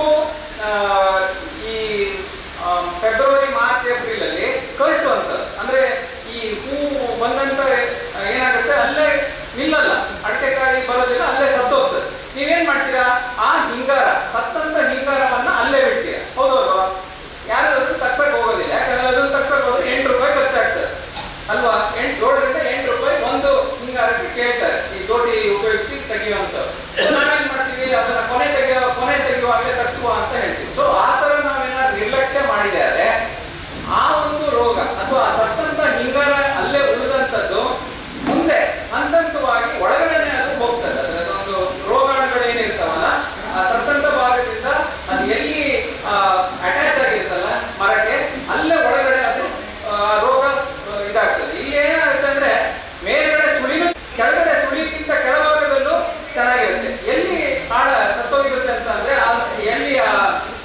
ಈ ಫೆಬ್ರವರಿ ಮಾರ್ಚ್ ಏಪ್ರಿಲ್ ಅಲ್ಲಿ ಕರ್ಟು ಅಂತ ಅಂದ್ರೆ ಈ ಹೂ ಬಂದಂತ ಏನಾಗುತ್ತೆ ಅಲ್ಲೇ ನಿಲ್ಲಲ್ಲ, ಅಡಿಕೆ ಕಾಯಿ ಬರೋದಿಲ್ಲ, ಅಲ್ಲೇ ಸತ್ತೋಗ್ತದೆ. ನೀವೇನ್ ಮಾಡ್ತೀರಾ? ಆ ಹಿಂಗಾರ ಸತ್ತಂತ ಹಿಂಗಾರವನ್ನ ಅಲ್ಲೇ ಬಿಡ್ತೀರಾ, ಹೌದಲ್ವಾ? ಯಾರಾದ್ರೂ ತಗ್ಸಕ್ ಹೋಗೋದಿಲ್ಲ. ಯಾಕಂದ್ರೆ ಅದನ್ನು ತಗ್ಸಕ್ ಹೋದ್ರೆ 8 ರೂಪಾಯಿ ಖರ್ಚಾಗ್ತದೆ ಅಲ್ವಾ? 7 ರೂಪಾಯಿ ಒಂದು ಹಿಂಗಾರಕ್ಕೆ ಕೇಳ್ತಾರೆ ಈ ದೋಟಿ ಉಪಯೋಗಿಸಿ ತೆಗೆಯುವಂತ. ನಾವೇನ್ ಮಾಡ್ತೀವಿ? ಅದನ್ನ ಕೊನೆ ತೆಗೆಯುವಾಗಲೇ ತಗ್ಸುವ ಅಂತ ಹೇಳ್ತೀವಿ. ಸೊ ಆ ತರ ನಾವೇನಾದ್ರು ನಿರ್ಲಕ್ಷ್ಯ ಮಾಡಿದರೆ ಆ ಒಂದು ರೋಗ ಅಥವಾ ಸತ್ತಂತ ಹಿಂಗಾರ ಅಲ್ಲೇ ಉಳಿದಂಥದ್ದು ಮುಂದೆ ಹಂತವಾಗಿ ಒಳಗಡೆನೆ ಅದು ಹೋಗ್ತದೆ. ಅದೊಂದು ರೋಗಾಣುಗಳು ಏನಿರ್ತಾವಲ್ಲ ಆ ಸತ್ತಂತ ಭಾಗದಿಂದ ಅದು ಎಲ್ಲಿ ಅಟ್ಯಾಚ್ ಆಗಿರ್ತಲ್ಲ ಮರಕ್ಕೆ, ಅಲ್ಲೇ ಒಳಗಡೆ ಅದು ರೋಗ ಇದಾಗ್ತದೆ. ಇಲ್ಲಿ ಏನಾಗುತ್ತೆ ಅಂದ್ರೆ ಮೇಲ್ಗಡೆ ಸುಳಿಲು, ಕೆಳಗಡೆ ಸುಳಿಗಿಂತ ಕೆಳಭಾಗದಲ್ಲೂ ಚೆನ್ನಾಗಿರುತ್ತೆ. ಎಲ್ಲಿ ಆಳ ಸತ್ತೋಗಿರುತ್ತೆ ಅಂತ ಅಂದ್ರೆ ಎಲ್ಲಿ ಆ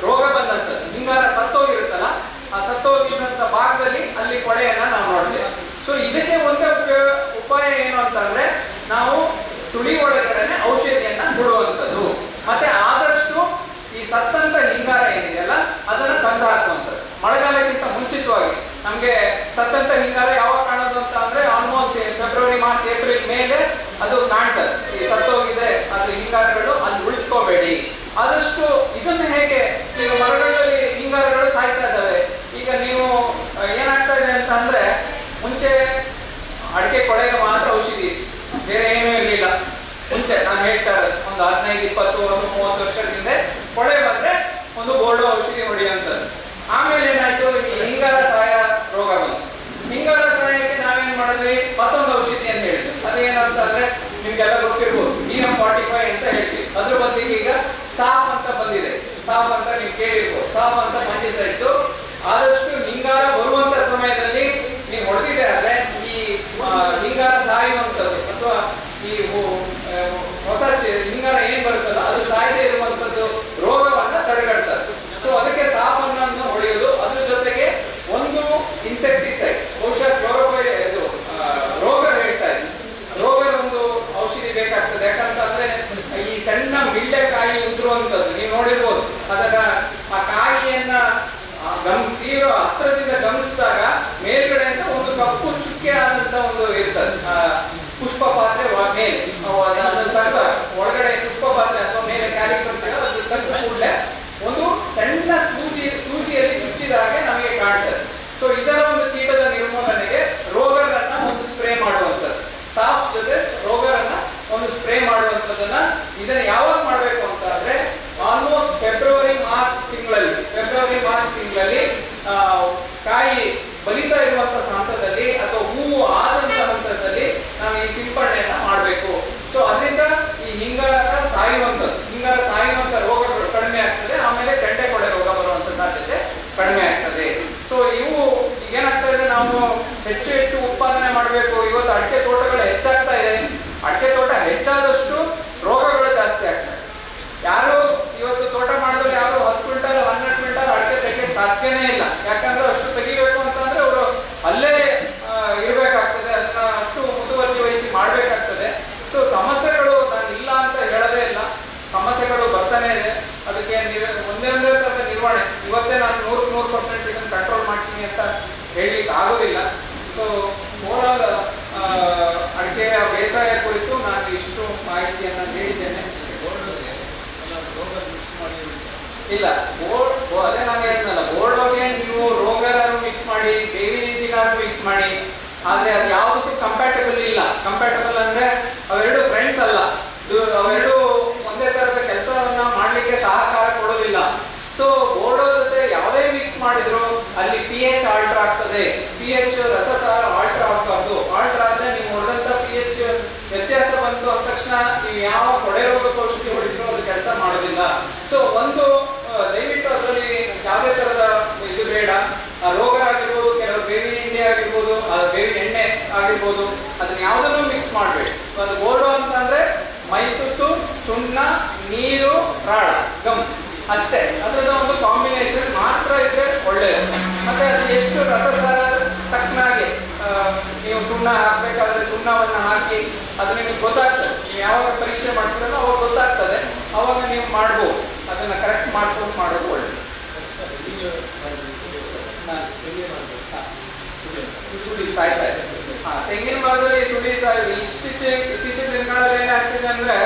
ರೋಗ ಬಂದಂಥದ್ದು ಹಿಂಗಾರ ಸತ್ತೋಗಿರುತ್ತಲ್ಲ ಆ ಸತ್ತೋಗಿದ್ದಂತ ಭಾಗದಲ್ಲಿ ಅಲ್ಲಿ ಕೊಳೆಯನ್ನ ನಾವು ನೋಡ್ತೇವೆ. ಸೊ ಇದಕ್ಕೆ ಒಂದೇ ಉಪಾಯ ಏನು ಅಂತಂದ್ರೆ ನಾವು ಸುಳಿ ಒಳಗಡೆ ಔಷಧಿಯನ್ನ ಬಿಡುವಂಥದ್ದು. ಮತ್ತೆ ಆದಷ್ಟು ಈ ಸತ್ತಂತ ಹಿಂಗಾರ ಏನಿದೆಯಲ್ಲ ಅದನ್ನ ತಂದು ಹಾಕುವಂಥದ್ದು. ಮಳೆಗಾಲಕ್ಕಿಂತ ಮುಂಚಿತವಾಗಿ ನಮ್ಗೆ ಸತ್ತಂತ ಹಿಂಗಾರ ಯಾವಾಗ ಕಾಣೋದು ಅಂತ ಅಂದ್ರೆ ಆಲ್ಮೋಸ್ಟ್ ಫೆಬ್ರವರಿ ಮಾರ್ಚ್ ಏಪ್ರಿಲ್ ಮೇಲೆ ಅದು ಕಾಣ್ತದೆ. ಈ ಸತ್ತೋಗಿದೆ ಅದು ಹಿಂಗಾರಗಳು ಅಲ್ಲಿ ಉಳಿಸ್ಕೋಬೇಡಿ. ಆದಷ್ಟು ಇದನ್ನು ಹೇಗೆ ಈಗ ಮರಗಳಲ್ಲಿ ಹಿಂಗಾರಗಳು ಸಾಯ್ತಾ ಇದ್ದಾವೆ. ಈಗ ನೀವು ಏನಾಗ್ತಾ ಇದೆ ಅಂತ ಅಂದ್ರೆ ಮುಂಚೆ ಅಡಿಕೆ ಕೊಳೆಗೆ ಮಾತ್ರ ಔಷಧಿ, ಬೇರೆ ಏನೂ ಇರಲಿಲ್ಲ. ಮುಂಚೆ ನಾನು ಹೇಳ್ತಾ ಇರೋದು ಒಂದು 15, 20, 30 ವರ್ಷದ ಹಿಂದೆ ಕೊಳೆ ಬಂದ್ರೆ ಒಂದು ಬೋರ್ಡೋ ಔಷಧಿ ಹೊಡೆಯುವಂಥದ್ದು. ಆಮೇಲೆ ಏನಾಯ್ತು? ಈ ಹಿಂಗಾರ ಸಾಯ ರೋಗ ಬಂತು. ಹಿಂಗಾರ ಸಾಯಕ್ಕೆ ನಾವೇನ್ ಮಾಡಿದ್ವಿ? ಮತ್ತೊಂದು ಔಷಧಿ ಅಂತ ಹೇಳ್ತೀವಿ. ಅದೇನಂತ ಅಂದ್ರೆ ನಿಮ್ಗೆಲ್ಲ ಗೊತ್ತಿರ್ಬೋದು, DM45 ಅಂತ ಹೇಳ್ತೀವಿ. ಅದ್ರ ಬದಲಿಗೆ ಈಗ ಸಾಫ್ ಅಂತ ಬಂದಿದೆ. ಸಾಫ್ ಅಂತ ನೀವು ಕೇಳಿರ್ಬೋದು. ಸಾಫ್ ಅಂತ ಫಂಜಿಸೈಡ್ಸ್. ಆದಷ್ಟು ಹಿಂಗಾರ ಬರುವಂತ ಸಮಯದಲ್ಲಿ ನೀವು ಹೊಡೆದಿದೆ ಆದ್ರೆ ಈ ಹಿಂಗಾರ ಸಾಯುವಂಥದ್ದು ಅಥವಾ ಈ ಹೊಸ ಹಿಂಗಾರ ಏನ್ ಬರುತ್ತಲ್ಲ ಅದು ಸಾಯದೇ ಇರುವಂತದ್ದು ರೋಗವನ್ನ ತಡೆಗಟ್ತಾರೆ. ಸೊ ಅದಕ್ಕೆ ಸಾಫನ್ನು ಹೊಡೆಯೋದು. ಅದ್ರ ಜೊತೆಗೆ ಒಂದು ಇನ್ಸೆಕ್ಟಿಸೈಡ್, ಬಹುಶಃ ಇದು ರೋಗ ಹೇಳ್ತಾ ಇದ್ವಿ, ರೋಗದ ಒಂದು ಔಷಧಿ ಬೇಕಾಗ್ತದೆ. ಯಾಕಂತಂದ್ರೆ ಈ ಸಣ್ಣ ಮಿಳ್ಳೆಕಾಯಿ ಉದುರುವಂಥದ್ದು ನೀವು ನೋಡಿರ್ಬೋದು. ಅದನ್ನ ಆ ಕಾಯಿಯನ್ನ ತೀವ್ರ ಇಲ್ಲ ಅದೇ ನಾನು ಹೇಳ್ತನಲ್ಲ, ಬೋರ್ಡೋಗೆ ನೀವು ರೋಗರಾರು ಮಿಕ್ಸ್ ಮಾಡಿ, ಬೇವಿನ ಹಿಂಡಿನಾರು ಮಿಕ್ಸ್ ಮಾಡಿ, ಆದ್ರೆ ಅದು ಯಾವುದಕ್ಕೂ ಕಂಪ್ಯಾಟಬಲ್ ಇಲ್ಲ. ಕಂಪ್ಯಾಟಬಲ್ ಅಂದ್ರೆ ಅವೆರಡು ಫ್ರೆಂಡ್ಸ್ ಅಲ್ಲ, ಅವೆರಡು ಒಂದೇ ತರದ ಕೆಲಸವನ್ನ ಮಾಡ್ಲಿಕ್ಕೆ ಸಹಕಾರ ಕೊಡೋದಿಲ್ಲ. ಸೊ ಬೋರ್ಡೋ ಜೊತೆ ಯಾವುದೇ ಮಿಕ್ಸ್ ಮಾಡಿದ್ರು ಅಲ್ಲಿ pH ಆಲ್ಟರ್ ಆಗ್ತದೆ. pH ರಸಸಾರ ಆಲ್ಟರ್ ಆಗಬಾರ್ದು. ಆಲ್ಟರ್ ಆದ್ರೆ ನೀವು ಹೊಡೆದಂತ pH ವ್ಯತ್ಯಾಸ ಬಂತು ಅಂದ ತಕ್ಷಣ ನೀವು ಯಾವ ಕೊಳೆ ರೋಗಕ್ಕೆ ಔಷಧಿ ಹೊಡಿದ್ರು ಅದು ಕೆಲಸ ಮಾಡೋದಿಲ್ಲ. ಸೊ ಒಂದು ದಯವಿಟ್ಟು ಅದರಲ್ಲಿ ಯಾವುದೇ ತರದ ಇದು ಬೇಡ. ರೋಗ ಆಗಿರ್ಬೋದು, ಕೆಲವು ಬೇವಿನ ಹಿಂಡಿ ಆಗಿರ್ಬೋದು, ಬೇವಿನ ಎಣ್ಣೆ ಆಗಿರ್ಬೋದು, ಅದನ್ನ ಯಾವುದನ್ನು ಮಿಕ್ಸ್ ಮಾಡಬೇಡಿ. ಒಂದು ಬೋರ್ಡೋ ಅಂತಂದ್ರೆ ಮೈತುತ್ತು, ಸುಣ್ಣ, ನೀರು, ರಾಳ, ಗಮ್ ಅಷ್ಟೇ. ಅದನ್ನ ಒಂದು ಕಾಂಬಿನೇಷನ್ ಮಾತ್ರ ಇದ್ರೆ ಒಳ್ಳೆಯದು. ಮತ್ತೆ ಅದು ಎಷ್ಟು ರಸಸಾರ ತಕ್ಕನಾಗಿ ನೀವು ಸುಣ್ಣ ಹಾಕ್ಬೇಕಾದ್ರೆ ಸುಣ್ಣವನ್ನ ಹಾಕಿ ಅದು ನಿಮಗೆ ಗೊತ್ತಾಗ್ತದೆ. ನೀವು ಯಾವಾಗ ಪರೀಕ್ಷೆ ಮಾಡ್ತೀರಲ್ಲ ಅವಾಗ ಗೊತ್ತಾಗ್ತದೆ, ಅವಾಗ ನೀವು ಮಾಡ್ಬೋದು. ಅದನ್ನ ಕರೆಕ್ಟ್ ಮಾಡ್ಕೊಂಡು ಮಾಡೋದು ಒಳ್ಳೆಯದು. ಸುಳಿ ಸಾಯ್ತಾ ಇದೆ. ತೆಂಗಿನ ಮರದಲ್ಲಿ ಸುಳಿ ಸಾಯ್ತು. ಇತ್ತೀಚಿನ ದಿನಗಳಲ್ಲಿ ಏನಾಗ್ತಿದೆ ಅಂದ್ರೆ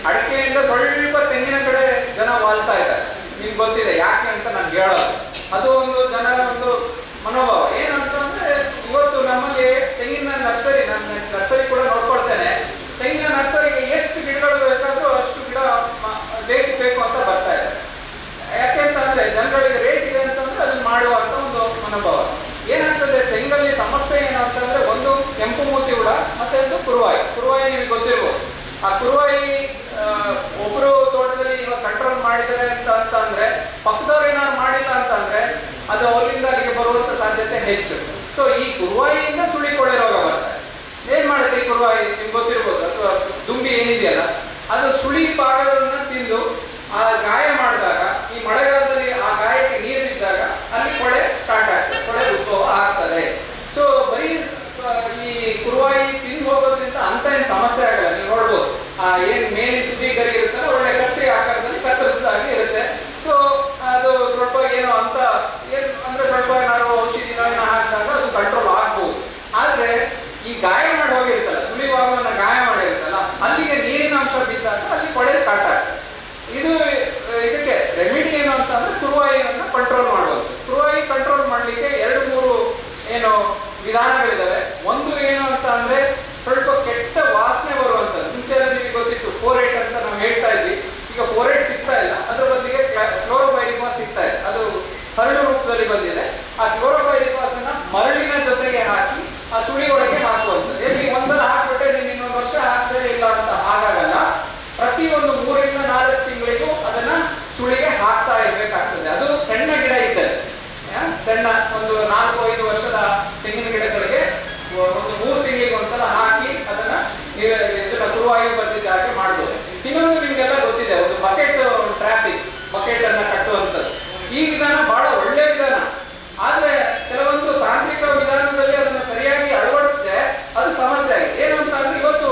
ಅಡಿಕೆಯಿಂದ ಸ್ವಲ್ಪ ತೆಂಗಿನ ಕಡೆ ಜನ ವಾಲ್ತಾ ಇದ್ದಾರೆ. ನಿಮ್ಗೆ ಗೊತ್ತಿದೆ ಯಾಕೆ ಅಂತ ನನ್ಗೆ ಹೇಳೋದು. ಅದು ಒಂದು ಜನರ ಒಂದು ಮನೋಭಾವ. ಏನಂತಂದ್ರೆ ಇವತ್ತು ನಮಗೆ ತೆಂಗಿನ ನರ್ಸರಿ, ನಾನು ನರ್ಸರಿ ಕೂಡ ನೋಡ್ಕೊಳ್ತೇನೆ. ತೆಂಗಿನ ನರ್ಸರಿಗೆ ಎಷ್ಟು ಗಿಡಗಳು ಬೇಕಾದ್ರೂ ಅಷ್ಟು ಗಿಡ ಬೇಕು ಅಂತ ಬರ್ತಾ ಇದೆ. ಯಾಕೆಂತಂದ್ರೆ ಜನಗಳಿಗೆ ರೇಟ್ ಇದೆ ಅಂತಂದ್ರೆ ಅದನ್ನ ಮಾಡುವಂತ ಒಂದು ಮನೋಭಾವ. ಏನಾಗ್ತದೆ ತೆಂಗಲ್ಲಿ ಸಮಸ್ಯೆ ಏನು ಅಂತಂದ್ರೆ ಒಂದು ಕೆಂಪು ಮೂತಿ ಹುಳ, ಮತ್ತೆ ಒಂದು ಕುರುವಾಯಿ. ಕುರುವಾಯಿ ನಿಮಗೆ ಗೊತ್ತಿರ್ಬೋದು. ಆ ಕುರುವಾಯಿ ಒಬ್ರು ತೋಟದಲ್ಲಿ ಇವಾಗ ಕಂಟ್ರೋಲ್ ಮಾಡಿದ್ದಾರೆ ಅಂತಂದ್ರೆ ಪಕ್ಕದವ್ರು ಏನಾದ್ರು ಮಾಡಿಲ್ಲ ಅಂತಂದ್ರೆ ಅದು ಅವರಿಂದ ಅಲ್ಲಿಗೆ ಬರುವಂತ ಸಾಧ್ಯತೆ ಹೆಚ್ಚು. ಸೊ ಈ ಕುರುವಾಯಿಯಿಂದ ಸುಳಿ ಕೊಳೆ ರೋಗ ಬರ್ತದೆ. ಏನ್ ಮಾಡುತ್ತೆ ಈ ಕುರುವಾಯಿ ನಿಮ್ಗೆ ಗೊತ್ತಿರ್ಬೋದು. ಅಥವಾ ದುಂಬಿ ಏನಿದೆಯಲ್ಲ ಅದು ಸುಳಿ ಭಾಗಗಳನ್ನ ತಿಂದು ಆ ಗಾಯ ಮಾಡಿದಾಗ, ಈ ಮಳೆಗಾಲದಲ್ಲಿ ಆ ಗಾಯಕ್ಕೆ ನೀರಿದ್ದಾಗ ಅಲ್ಲಿ ಕೊಳೆ ಸ್ಟಾರ್ಟ್ ಆಗ್ತದೆ, ಕೊಳೆ ಉದ್ಭವ ಆಗ್ತದೆ. ಸೊ ಬರೀ ಈ ಕುರುವಾಯಿ ತಿಂದು ಹೋಗೋದ್ರಿಂದ ಅಂತ ಏನು ಸಮಸ್ಯೆ ಆಗಲ್ಲ. ನೀವು ನೋಡ್ಬೋದು ಏನ್ ಮೇನ್ ತುದಿ ಗರಿ ಇರುತ್ತಲ್ಲ ಒಳ್ಳೆ ಕತ್ತಿ ಆಕಾರದಲ್ಲಿ ಕತ್ತರಿಸಿದಾಗೆ ಇರುತ್ತೆ. ಸೊ ಅದು ಸ್ವಲ್ಪ ಏನೋ ಅಂತ ಏನ್ ಅಂದ್ರೆ ಸ್ವಲ್ಪ ಏನಾದ್ರು ಔಷಧಿನ ಹಾಕಿದಾಗ ಅದು ಕಂಟ್ರೋಲ್ ಆಗ್ಬೋದು. ಆದ್ರೆ ಈ ಗಾಯ ಮಾಡಿ ಹೋಗಿರ್ತಲ್ಲ, ಸುಳಿಭಾಗವನ್ನ ಗಾಯ ಮಾಡಿರುತ್ತಲ್ಲ, ಅಲ್ಲಿಗೆ ನೀರಿನ ಅಂಶ ಬಿದ್ದಾಗ ಅಲ್ಲಿ ಕೊಳೆ ಸ್ಟಾರ್ಟ್ ಆಗ್ತದೆ. ಇದಕ್ಕೆ ರೆಮಿಡಿ ಏನು ಅಂತಂದ್ರೆ ಕುರುವಾಯಿಯನ್ನ ಕಂಟ್ರೋಲ್ ಮಾಡೋದು. ಕುರುವಾಯಿ ಕಂಟ್ರೋಲ್ ಮಾಡ್ಲಿಕ್ಕೆ 2-3 ಏನು ವಿಧಾನಗಳಿದಾವೆ. ಒಂದು ಏನು ಅಂತ ಅಂದ್ರೆ ಸ್ವಲ್ಪ ಕೆಟ್ಟ ವಾಸನೆ ಬರುವಂತದ್ದು. ಮುಂಚೆ ನಿಮಗೆ ಗೊತ್ತಿತ್ತು ಫೋರೇಟ್ ಅಂತ ನಾವು ಹೇಳ್ತಾ ಇದ್ವಿ. ಈಗ ಫೋರೇಟ್ ಸಿಗ್ತಾ ಇಲ್ಲ, ಅದ್ರ ಬದಲಿಗೆ ಕ್ಲೋರೋಪೈರಿಫಾಸ್ ಸಿಗ್ತಾ ಇದೆ. ಅದು ಹರಳು ರೂಪದಲ್ಲಿ ಬಂದಿದೆ. ಆ ಕ್ಲೋರೋಪೈರಿಫಾಸ್ ಅನ್ನ ಮರಳಿನ ಜೊತೆಗೆ ಹಾಕಿ ಆ ಸುಳಿ ಒಳಗೆ ಹಾಕುವಂಥದ್ದು. ಎಲ್ಲಿ ಒಂದ್ಸಲ ಹಾಕ್ಬಿಟ್ಟೆ ನೀವು ಇನ್ನೊಂದು ವರ್ಷ ಹಾಕ್ತೇ ಇಲ್ಲ ಅಂತ ಹಾಗಾಗಲ್ಲ. ಪ್ರತಿ ಒಂದು 3-4 ತಿಂಗಳಿಗೂ ಅದನ್ನ ಸುಳಿಗೆ ಹಾಕ್ತಾ ಇರ್ಬೇಕಾಗ್ತದೆ. ಅದು ಸಣ್ಣ ಗಿಡ ಇದ್ದರೆ, ಸಣ್ಣ ಒಂದು 4-5 ವರ್ಷದ ತೆಂಗಿನ ಗಿಡಗಳಿಗೆ ಒಂದು 3 ತಿಂಗಳಿಗೆ ಒಂದ್ಸಲ ಹಾಕಿ ಅದನ್ನ ಇದನ್ನ ಕುರುವಾಯಿ ಬರ್ತಿದ್ದ ಹಾಗೆ ಮಾಡ್ಬೋದು. ಇನ್ನೊಂದು ನಿಮ್ಗೆಲ್ಲ ಗೊತ್ತಿದೆ, ಒಂದು ಬಕೆಟ್ ಟ್ರಾಪಿಂಗ್, ಬಕೆಟ್ ಅನ್ನ ಕಟ್ಟುವಂಥದ್ದು. ಈ ವಿಧಾನ ಬಹಳ ಒಳ್ಳೆ ವಿಧಾನ. ಆದ್ರೆ ಕೆಲವೊಂದು ತಾಂತ್ರಿಕ ವಿಧಾನದಲ್ಲಿ ಅದನ್ನ ಸರಿಯಾಗಿ ಅಳವಡಿಸಿದ್ರೆ ಅದು ಸಮಸ್ಯೆ ಆಗಿದೆ. ಏನು ಅಂತ ಅಂದ್ರೆ ಇವತ್ತು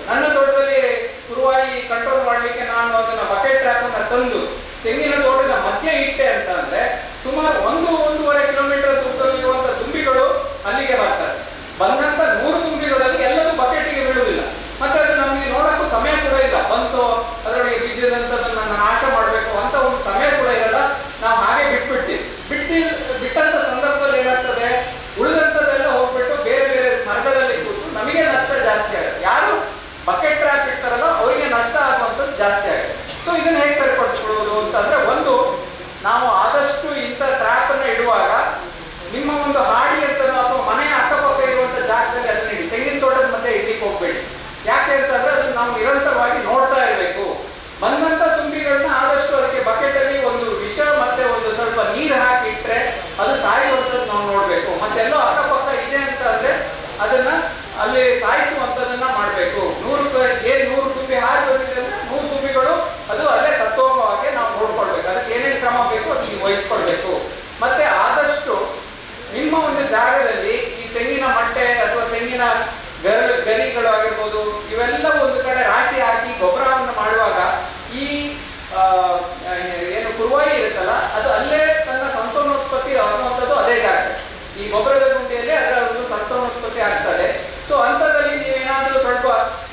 ನನ್ನ ತೋಟದಲ್ಲಿ ಕುರುವಾಯಿ ಕಂಟ್ರೋಲ್ ಮಾಡ್ಲಿಕ್ಕೆ ನಾನು ಅದನ್ನ ಬಕೆಟ್ ಟ್ರ್ಯಾಪ್ ಅನ್ನ ತಂದು ತೆಂಗಿನ ತೋಟದ ಮಧ್ಯೆ ಇಟ್ಟೆ ಅಂತ ಅಂದ್ರೆ ಸುಮಾರು 1-1.5 ಕಿಲೋಮೀಟರ್ ದೂರದಲ್ಲಿರುವಂತಹ ದುಂಬಿಗಳು ಅಲ್ಲಿಗೆ ಬರ್ತಾರೆ. ಬಂದಂತ 100 ದುಂಬಿಗಳಲ್ಲಿ ಎಲ್ಲರೂ ಬಕೆಟಿಗೆ ಬೀಳುವುದಿಲ್ಲ. ಮತ್ತೆ ಅದು ನಮಗೆ ನೋಡಕ್ಕೂ ಸಮಯ ಕೂಡ ಇಲ್ಲ. ಬಂತು ಅದರೊಳಗೆ ಬಿದ್ದಿದಂತದನ್ನ ನಾಶ ಮಾಡಬೇಕು ಅಂತ ಒಂದು ಸಮಯ ಕೂಡ ಇರಲ್ಲ. ನಾವು ಹಾಗೆ ಬಿಟ್ಟಂತ ಸಂದರ್ಭದಲ್ಲಿ ಏನಾಗ್ತದೆ, ಉಳಿದಂತದೆಲ್ಲ ಹೋಗ್ಬಿಟ್ಟು ಬೇರೆ ಬೇರೆ ಮರಗಳಲ್ಲಿ ಕೂತು ನಮಗೆ ನಷ್ಟ ಜಾಸ್ತಿ ಆಗುತ್ತೆ. ಯಾರು ಬಕೆಟ್ ಟ್ರ್ಯಾಪ್ ಇರ್ತಾರಲ್ಲ ಅವರಿಗೆ ನಷ್ಟ ಆಗುವಂಥದ್ದು ಜಾಸ್ತಿ ಆಗುತ್ತೆ. ಸೊ ಇದನ್ನ ಹೇಗೆ ಸರಿಪಡಿಸ್ಕೊಳ್ಳೋದು ಅಂತಂದ್ರೆ, ಒಂದು ನಾವು ಆದಷ್ಟು ಇಂಥ ಟ್ರ್ಯಾಪ್ ಅನ್ನ ಇಡುವಾಗ ನಿಮ್ಮ ಒಂದು ಹಾಡಿ ಅಂತ ಅಥವಾ ಮನೆಯ ಅಕ್ಕಪಕ್ಕ ಇರುವಂತ ಜಾಗದಲ್ಲಿ ಅದನ್ನ ಇಡಿ. ತೆಂಗಿನ ತೋಟದ ಮಧ್ಯೆ ಇಡ್ಲಿಕ್ಕೆ ಹೋಗ್ಬೇಡಿ. ಯಾಕೆ ಅಂತಂದ್ರೆ ಅದನ್ನ ನಾವು ನಿರಂತರವಾಗಿ ನೋಡ್ತಾ ಇರಬೇಕು. ಬಂದಂತ ತುಂಬಿಗಳನ್ನ ಆದಷ್ಟು ಅದಕ್ಕೆ ಬಕೆಟ್ ಅಲ್ಲಿ ಒಂದು ವಿಷ ಮತ್ತೆ ಒಂದು ಸ್ವಲ್ಪ ನೀರು ಹಾಕಿ ಇಟ್ರೆ ಅದು ಸಾಯುವಂಥದ್ದು ನಾವು ನೋಡ್ಬೇಕು. ಮತ್ತೆಲ್ಲೋ ಅಕ್ಕಪಕ್ಕ ಇದೆ ಅಂತ ಅಂದ್ರೆ ಅದನ್ನ ಅಲ್ಲಿ ಸಾಯಿಸುವಂಥದ್ದನ್ನ ಮಾಡಬೇಕು. 100 ತುಂಬಿ ಹಾರಿ ಬಂದಿದೆ ಅಂದ್ರೆ 100 ತುಂಬಿಗಳು ಅದು ಅಲ್ಲೇ ಸತ್ತೋಗುವಾಗೆ ನಾವು ನೋಡ್ಕೊಳ್ಬೇಕು. ಅದಕ್ಕೆ ಏನೇನು ಕ್ರಮ ಬೇಕು ಅದು ನೀವು ವಹಿಸ್ಕೊಳ್ಬೇಕು. ಮತ್ತೆ ಆದಷ್ಟು ನಿಮ್ಮ ಒಂದು ಜಾಗದಲ್ಲಿ ಈ ತೆಂಗಿನ ಮಟ್ಟೆ ಅಥವಾ ತೆಂಗಿನ ಗರಿಗಳು ಆಗಿರ್ಬೋದು ಇವೆಲ್ಲ ಒಂದು ಕಡೆ ರಾಶಿ ಹಾಕಿ ಗೊಬ್ಬರವನ್ನು ಮಾಡುವಾಗ ಈ ಏನು ಕುರುವಾಯಿ ಇರುತ್ತಲ್ಲ ಅದು ಅಲ್ಲೇ ತನ್ನ ಸಂತಾನೋತ್ಪತ್ತಿ ಆಗುವಂಥದ್ದು ಅದೇ ಜಾಗ. ಈ ಗೊಬ್ಬರದ ಗುಂಡಿಯಲ್ಲಿ ಅದರ ಒಂದು ಸಂತಾನೋತ್ಪತ್ತಿ ಆಗ್ತದೆ. ಸೊ ಅಂಥದ್ರಲ್ಲಿ ನೀವೇನಾದ್ರೂ ಸ್ವಲ್ಪ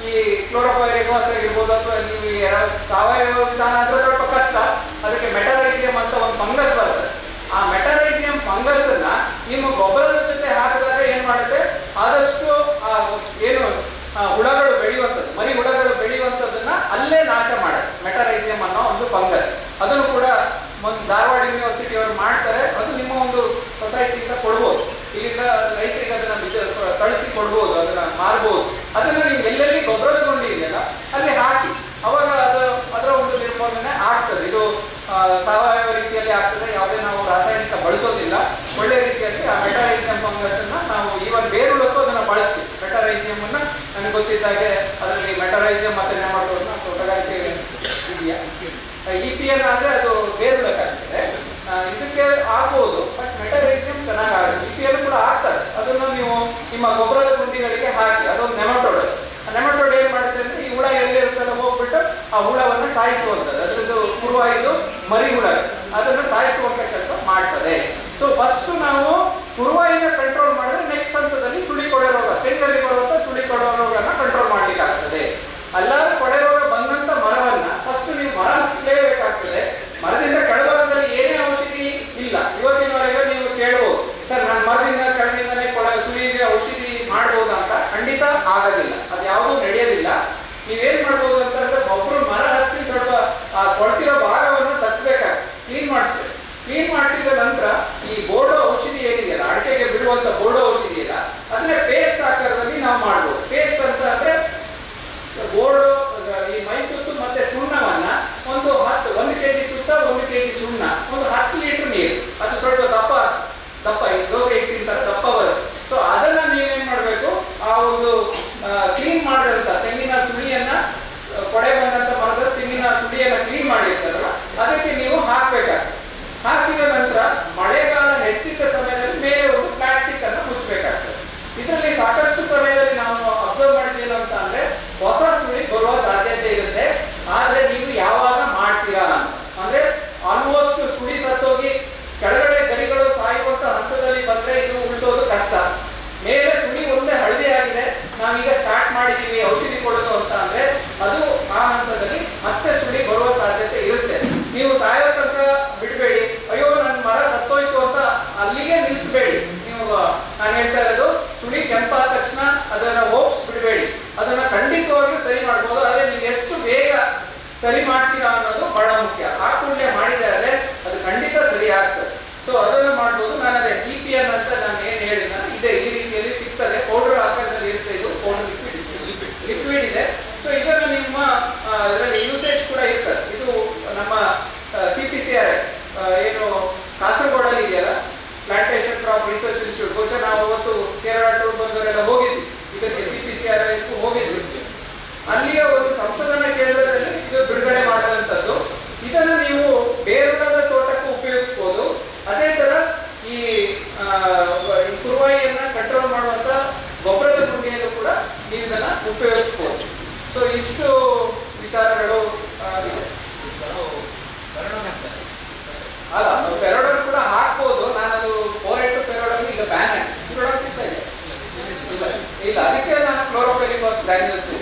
ಈ ಕ್ಲೋರೋಪೈರಿಫಾಸ್ ಆಗಿರ್ಬೋದು ಅಥವಾ ನೀವು ಸಾವಯವ ವಿಧಾನ ಆದ್ರೆ ಸ್ವಲ್ಪ ಕಷ್ಟ, ಅದಕ್ಕೆ ಮೆಟರೈಸಿಯಂ ಫಂಗಸ್ ಬರ್ತದೆ. ಆ ಮೆಟರೈಸಿಯಂ ಫಂಗಸ್ ಅನ್ನ ನಿಮ್ಮ ಗೊಬ್ಬರದ ಜೊತೆ ಹಾಕಿದಾಗ ಏನ್ ಮಾಡುತ್ತೆ, ಆದಷ್ಟು ಏನು ಹುಳಗಳು ಬೆಳೆಯುವಂಥದ್ದು, ಮರಿ ಹುಳಗಳು ಬೆಳೆಯುವಂಥದ್ದನ್ನ ಅಲ್ಲೇ ನಾಶ ಮಾಡುತ್ತೆ. ಮೆಟರೈಸಿಯಂ ಅನ್ನೋ ಒಂದು ಫಂಗಸ್, ಅದನ್ನು ಕೂಡ ಧಾರವಾಡ ಯೂನಿವರ್ಸಿಟಿ ಅವರು ಮಾಡ್ತಾರೆ. ಅದು ನಿಮ್ಮ ಒಂದು ಸೊಸೈಟಿಯಿಂದ ಕೊಡ್ಬೋದು, ಇಲ್ಲಿಂದ ರೈತರಿಗೆ ಅದನ್ನ ಕಳಿಸಿ ಕೊಡ್ಬೋದು, ಅದನ್ನ ಮಾರ್ಬೋದು. ಅದನ್ನ ನೀವು ಎಲ್ಲೆಲ್ಲಿ ಗೊಬ್ಬರದ ಗುಂಡಿ ಇದೆಯಲ್ಲ ಅಲ್ಲಿ ಹಾಕಿ, ಅವಾಗ ಅದರ ಒಂದು ನಿರ್ಮೂಲನೆ ಆಗ್ತದೆ. ಇದು ಸಾವಯವ ರೀತಿಯಲ್ಲಿ ಆಗ್ತದೆ, ಯಾವುದೇ ನಾವು ರಾಸಾಯನಿಕ ಬಳಸೋದಿಲ್ಲ. ಒಳ್ಳೆ ರೀತಿಯಲ್ಲಿ ಆ ಮೆಟರೈಸಿಯಂ ಫಂಗಸ್ ಅನ್ನ ನಾವು ಈವನ್ ಬೇರುಳಕ್ಕೂ ಅದನ್ನ ಬಳಸ್ತೀವಿ. ಮೆಟರೈಸಿಯಂ ಅನ್ನ ನನಗೆ ಗೊತ್ತಿದ್ದಾಗೆ ಅದರಲ್ಲಿ ಮೆಟರೈಸಿಯಂ ಮತ್ತೆ ನೆಮಾಟೋಡ್ನ ತೋಟಗಾರಿಕೆ ಇದೆಯಾ, EPN ಆದ್ರೆ ಅದು ಬೇರುಳಕ್ಕಾಗ್ತದೆ, ಇದಕ್ಕೆ ಆಗ್ಬೋದು. ಬಟ್ ಮೆಟರೈಸಿಯಂ ಚೆನ್ನಾಗಾಗುತ್ತೆ, EPN ಕೂಡ ಆಗ್ತದೆ. ಅದನ್ನು ನೀವು ನಿಮ್ಮ ಗೊಬ್ಬರದ ಗುಂಡಿಗಳಿಗೆ ಹಾಕಿ, ಅದೊಂದು ನೆಮಾಟೋಡ್. ನೆಮಾಟೋಡ್ ಏನ್ ಮಾಡುತ್ತೆ ಅಂದ್ರೆ ಈ ಹುಳ ಎಲ್ಲಿರುತ್ತಲ್ಲ ಹೋಗ್ಬಿಟ್ಟು ಆ ಹುಳವನ್ನ ಸಾಯಿಸುವಂಥದ್ದು, ಅದ್ರದ್ದು ಕುರುವಾಯಿದು ಮರಿ ಹುಳ, ಅದನ್ನು ಸಾಯಿಸುವಂತ ಕೆಲಸ ಮಾಡ್ತದೆ. ಸೊ ಫಸ್ಟ್ ನಾವು ಕುರುವಾಯಿನ ಕಂಟ್ರೋಲ್ ಮಾಡಿದ್ರೆ ನೆಕ್ಸ್ಟ್ ಹಂತದಲ್ಲಿ ಸುಳಿ ಕೊಳೆ ರೋಗ, ತೆಂಗಲ್ಲಿ ಬರುವಂತ ಸುಳಿ ಕೊಳೆ ರೋಗನ ಕಂಟ್ರೋಲ್ ಮಾಡ್ಲಿಕ್ಕೆ ಆಗ್ತದೆ. ಅಲ್ಲಾದ್ರೂ ಕೊಳೆ ರೋಗ ಬಂದಂತ ಮರವನ್ನ ಫಸ್ಟ್ ನೀವು ಮರ ಹಚ್ಲೇಬೇಕಾಗ್ತದೆ. ಮರದಿಂದ ಕೆಳಭಾಗದಲ್ಲಿ ಏನೇ ಔಷಧಿ ಇಲ್ಲ, ಇವತ್ತಿನವರೆಗೆ ನೀವು ಕೇಳಬಹುದು, ಸರ್ ನಾನು ಮರದಿಂದ ಕೆಳಗಿಂದನೇ ಸುಳಿಗೆ ಔಷಧಿ ಮಾಡ್ಬೋದು ಅಂತ. ಖಂಡಿತ ಆಗೋದಿಲ್ಲ, ಅದು ಯಾವುದೂ ನಡೆಯೋದಿಲ್ಲ. ನೀವೇನ್ ಮಾಡ್ಬೋದು ಅಂತಂದ್ರೆ ಒಬ್ರು ಮರ ಹಚ್ಚಿ ಸ್ವಲ್ಪ ಆ ಕೊಡ್ತಿರೋ ಭಾಗವನ್ನು ತಗ್ಸ್ಬೇಕಾಗ್ತದೆ, ಕ್ಲೀನ್ ಮಾಡಿಸ್ಬೇಕು. ಕ್ಲೀನ್ ಮಾಡಿಸಿದ ನಂತರ ಈ ಬೋರ್ಡೋ ಔಷಧಿ ಏನಿದೆಯಲ್ಲ, ಅಡಿಕೆಗೆ ಬಿಡುವಂತ ಬೋರ್ಡೋ ಔಷಧಿ ಇಲ್ಲ, ಅದನ್ನೇ ಪೇಸ್ಟ್ ಆಕಾರದಲ್ಲಿ ನಾವು ಮಾಡ್ಬೋದು. ಪೇಸ್ಟ್ ಅಂತ ಅಂದ್ರೆ ಬೋರ್ಡು, ಈ ಮೈತುತ್ತು ಮತ್ತೆ ಸುಣ್ಣವನ್ನ ಒಂದು 1 kg ತುತ್ತ, 1 kg ಸುಣ್ಣ, ಒಂದು 10 ಲೀಟರ್ ನೀರು, ಅದು ಸ್ವಲ್ಪ ದಪ್ಪ ದೋಸೆ ಹಿಟ್ಟಿನ ತರ ದಪ್ಪ ಬರುತ್ತೆ. ಸೊ ಅದನ್ನ ನೀವೇನ್ ಮಾಡ್ಬೇಕು, ಆ ಒಂದು ಕ್ಲೀನ್ ಮಾಡಿದಂತ ತೆಂಗಿನ ಸುಳಿಯನ್ನ, ಕೊಳೆ ಬಂದಂತ ಮರದ ತೆಂಗಿನ ಸುಳಿಯನ್ನ ಕ್ಲೀನ್ ಮಾಡಿರ್ತಾರಲ್ಲ ಅದಕ್ಕೆ ನೀವು ಹಾಕ್ಬೇಕಾಗ್ತದೆ. ಹಾಕಿದ ನಂತರ ಮಳೆಗಾಲ ಹೆಚ್ಚಿದ ಸಮಯದಲ್ಲಿ ಮೇಲೆ ಒಂದು ಪ್ಲಾಸ್ಟಿಕ್ ಅನ್ನು ಮುಚ್ಚಬೇಕಾಗ್ತದೆ. ಇದರಲ್ಲಿ ಸಾಕಷ್ಟು ಸಮಯದಲ್ಲಿ ನಾವು ಅಬ್ಸರ್ವ್ ಮಾಡಿದ್ದೇನು ಅಂತ ಅಂದ್ರೆ ಹೊಸ ಸುಳಿ ಬರುವ ಸಾಧ್ಯತೆ ಇರುತ್ತೆ. ಆದ್ರೆ ನೀವು ಯಾವಾಗ ಮಾಡ್ತೀರಾ ಅಂದ್ರೆ ಆಲ್ಮೋಸ್ಟ್ ಸುಳಿ ಸತ್ತೋಗಿ ಕೆಳಗಡೆ ಗರಿಗಳು ಸಾಯುವಂತ ಹಂತದಲ್ಲಿ ಬಂದ್ರೆ ಇದು ಉಳಿಸೋದು ಕಷ್ಟ. ಮೇಲೆ ಸುಳಿ ಒಂದೇ ಹಳದಿ ಆಗಿದೆ, ನಾವೀಗ ಸ್ಟಾರ್ಟ್ ಮಾಡಿದೀವಿ ಔಷಧಿ ಕೊಡೋದು ಅಂತ ಅಂದ್ರೆ ಅದು ಆ ಹಂತದಲ್ಲಿ ಮತ್ತೆ ಸುಳಿ ಬರುವ ಸಾಧ್ಯತೆ ಇರುತ್ತೆ. ನೀವು ಸಾಯೋ ತನಕ ಬಿಡಬೇಡಿ, ಅಯ್ಯೋ ನನ್ನ ಮರ ಸತ್ತೋಯ್ತು ಅಂತ ಅಲ್ಲಿಗೆ ನಿಲ್ಲಿಸಬೇಡಿ. ನೀವು ನಾನು ಹೇಳ್ತಾ ಇರೋದು ಸುಳಿ ಕೆಂಪಾದ ತಕ್ಷಣ ಅದನ್ನ ಹೋಪ್ಸ್ ಬಿಡಬೇಡಿ, ಅದನ್ನ ಖಂಡಿತವಾಗಿಯೂ ಸರಿ ಮಾಡ್ಬೋದು. ಆದ್ರೆ ನೀವು ಎಷ್ಟು ಬೇಗ ಸರಿ ಮಾಡ್ತೀರಾ ಅನ್ನೋದು ಬಹಳ ಮುಖ್ಯ. ಆ ಕೂಡಲೇ ಮಾಡಿದರೆ ಅದು ಖಂಡಿತ ಸರಿ ಆಗ್ತದೆ. ಸೊ ಅದನ್ನು ಮಾಡ್ಬೋದು. ನಾನು ಅದೇ EPN ಅಂತ ನಾನು ಏನು ಹೇಳಿದ ಇದೆ, ಈ ರೀತಿಯಲ್ಲಿ ಸಿಗ್ತದೆ, ಪೌಡರ್ ಆಕಾರದಲ್ಲಿ ಇರುತ್ತೆ. ಇದು ಪೌಡರ್ ಲಿಕ್ವಿಡ್ ಇದೆ. ಸೊ ಇದನ್ನು ನಿಮ್ಮ ಇದರಲ್ಲಿ ಯೂಸೇಜ್ ಕೂಡ ಇರ್ತದೆ. ಇದು ನಮ್ಮ CPCR ಏನು ಕಾಸರಗೋಡಲ್ಲಿ ಇದೆಯಲ್ಲ, ಪ್ಲಾಂಟೇಶನ್ ಕ್ರಾಪ್ ರಿಸರ್ಚ್ ಇನ್ಸ್ಟಿಟ್ಯೂಟ್, ಬಹುಶಃ ನಾವು ಅವತ್ತು ಕೇರಳ ಟೂರ್ ಬಂದವರೆಲ್ಲ ಹೋಗಿದ್ವಿ, ಇದಕ್ಕೆ CPCR ಹೋಗಿದ್ವಿ. ಅಲ್ಲಿಯ ಒಂದು ಸಂಶೋಧನಾ ಕೇಂದ್ರದಲ್ಲಿ ಇದು ಬಿಡುಗಡೆ ಮಾಡಿದಂಥದ್ದು. ಇದನ್ನು ನೀವು ಬೇರುಳದ ತೋಟಕ್ಕೂ ಉಪಯೋಗಿಸ್ಬೋದು. ಅದೇ ತರ ಈ ಕುರುವಾಯಿಯನ್ನ ಕಂಟ್ರೋಲ್ ಮಾಡುವಂತ ಗೊಬ್ಬರದ ಗುಂಡಿಯನ್ನು ಕೂಡ ನೀವು ಇದನ್ನ ಉಪಯೋಗಿಸ್ಬೋದು. ಸೊ ಇಷ್ಟು ವಿಚಾರಗಳು ಅಲ್ಲ, ಪೆರೋಡನ್ ಕೂಡ ಹಾಕ್ಬೋದು. ನಾನದು 4-8 ಪೆರೋಡನ್ ಈಗ ಬ್ಯಾನ್ ಆಗಿದೆ. ಪೆರೋಡನ್ ಸಿಗ್ತಾ ಇದೆ ಇಲ್ಲ, ಅದಕ್ಕೆ ನಾನು ಕ್ಲೋರೋಫೆರಿಫಾಸ್ ಗ್ರಾನ್ಯೂಲ್ಸ್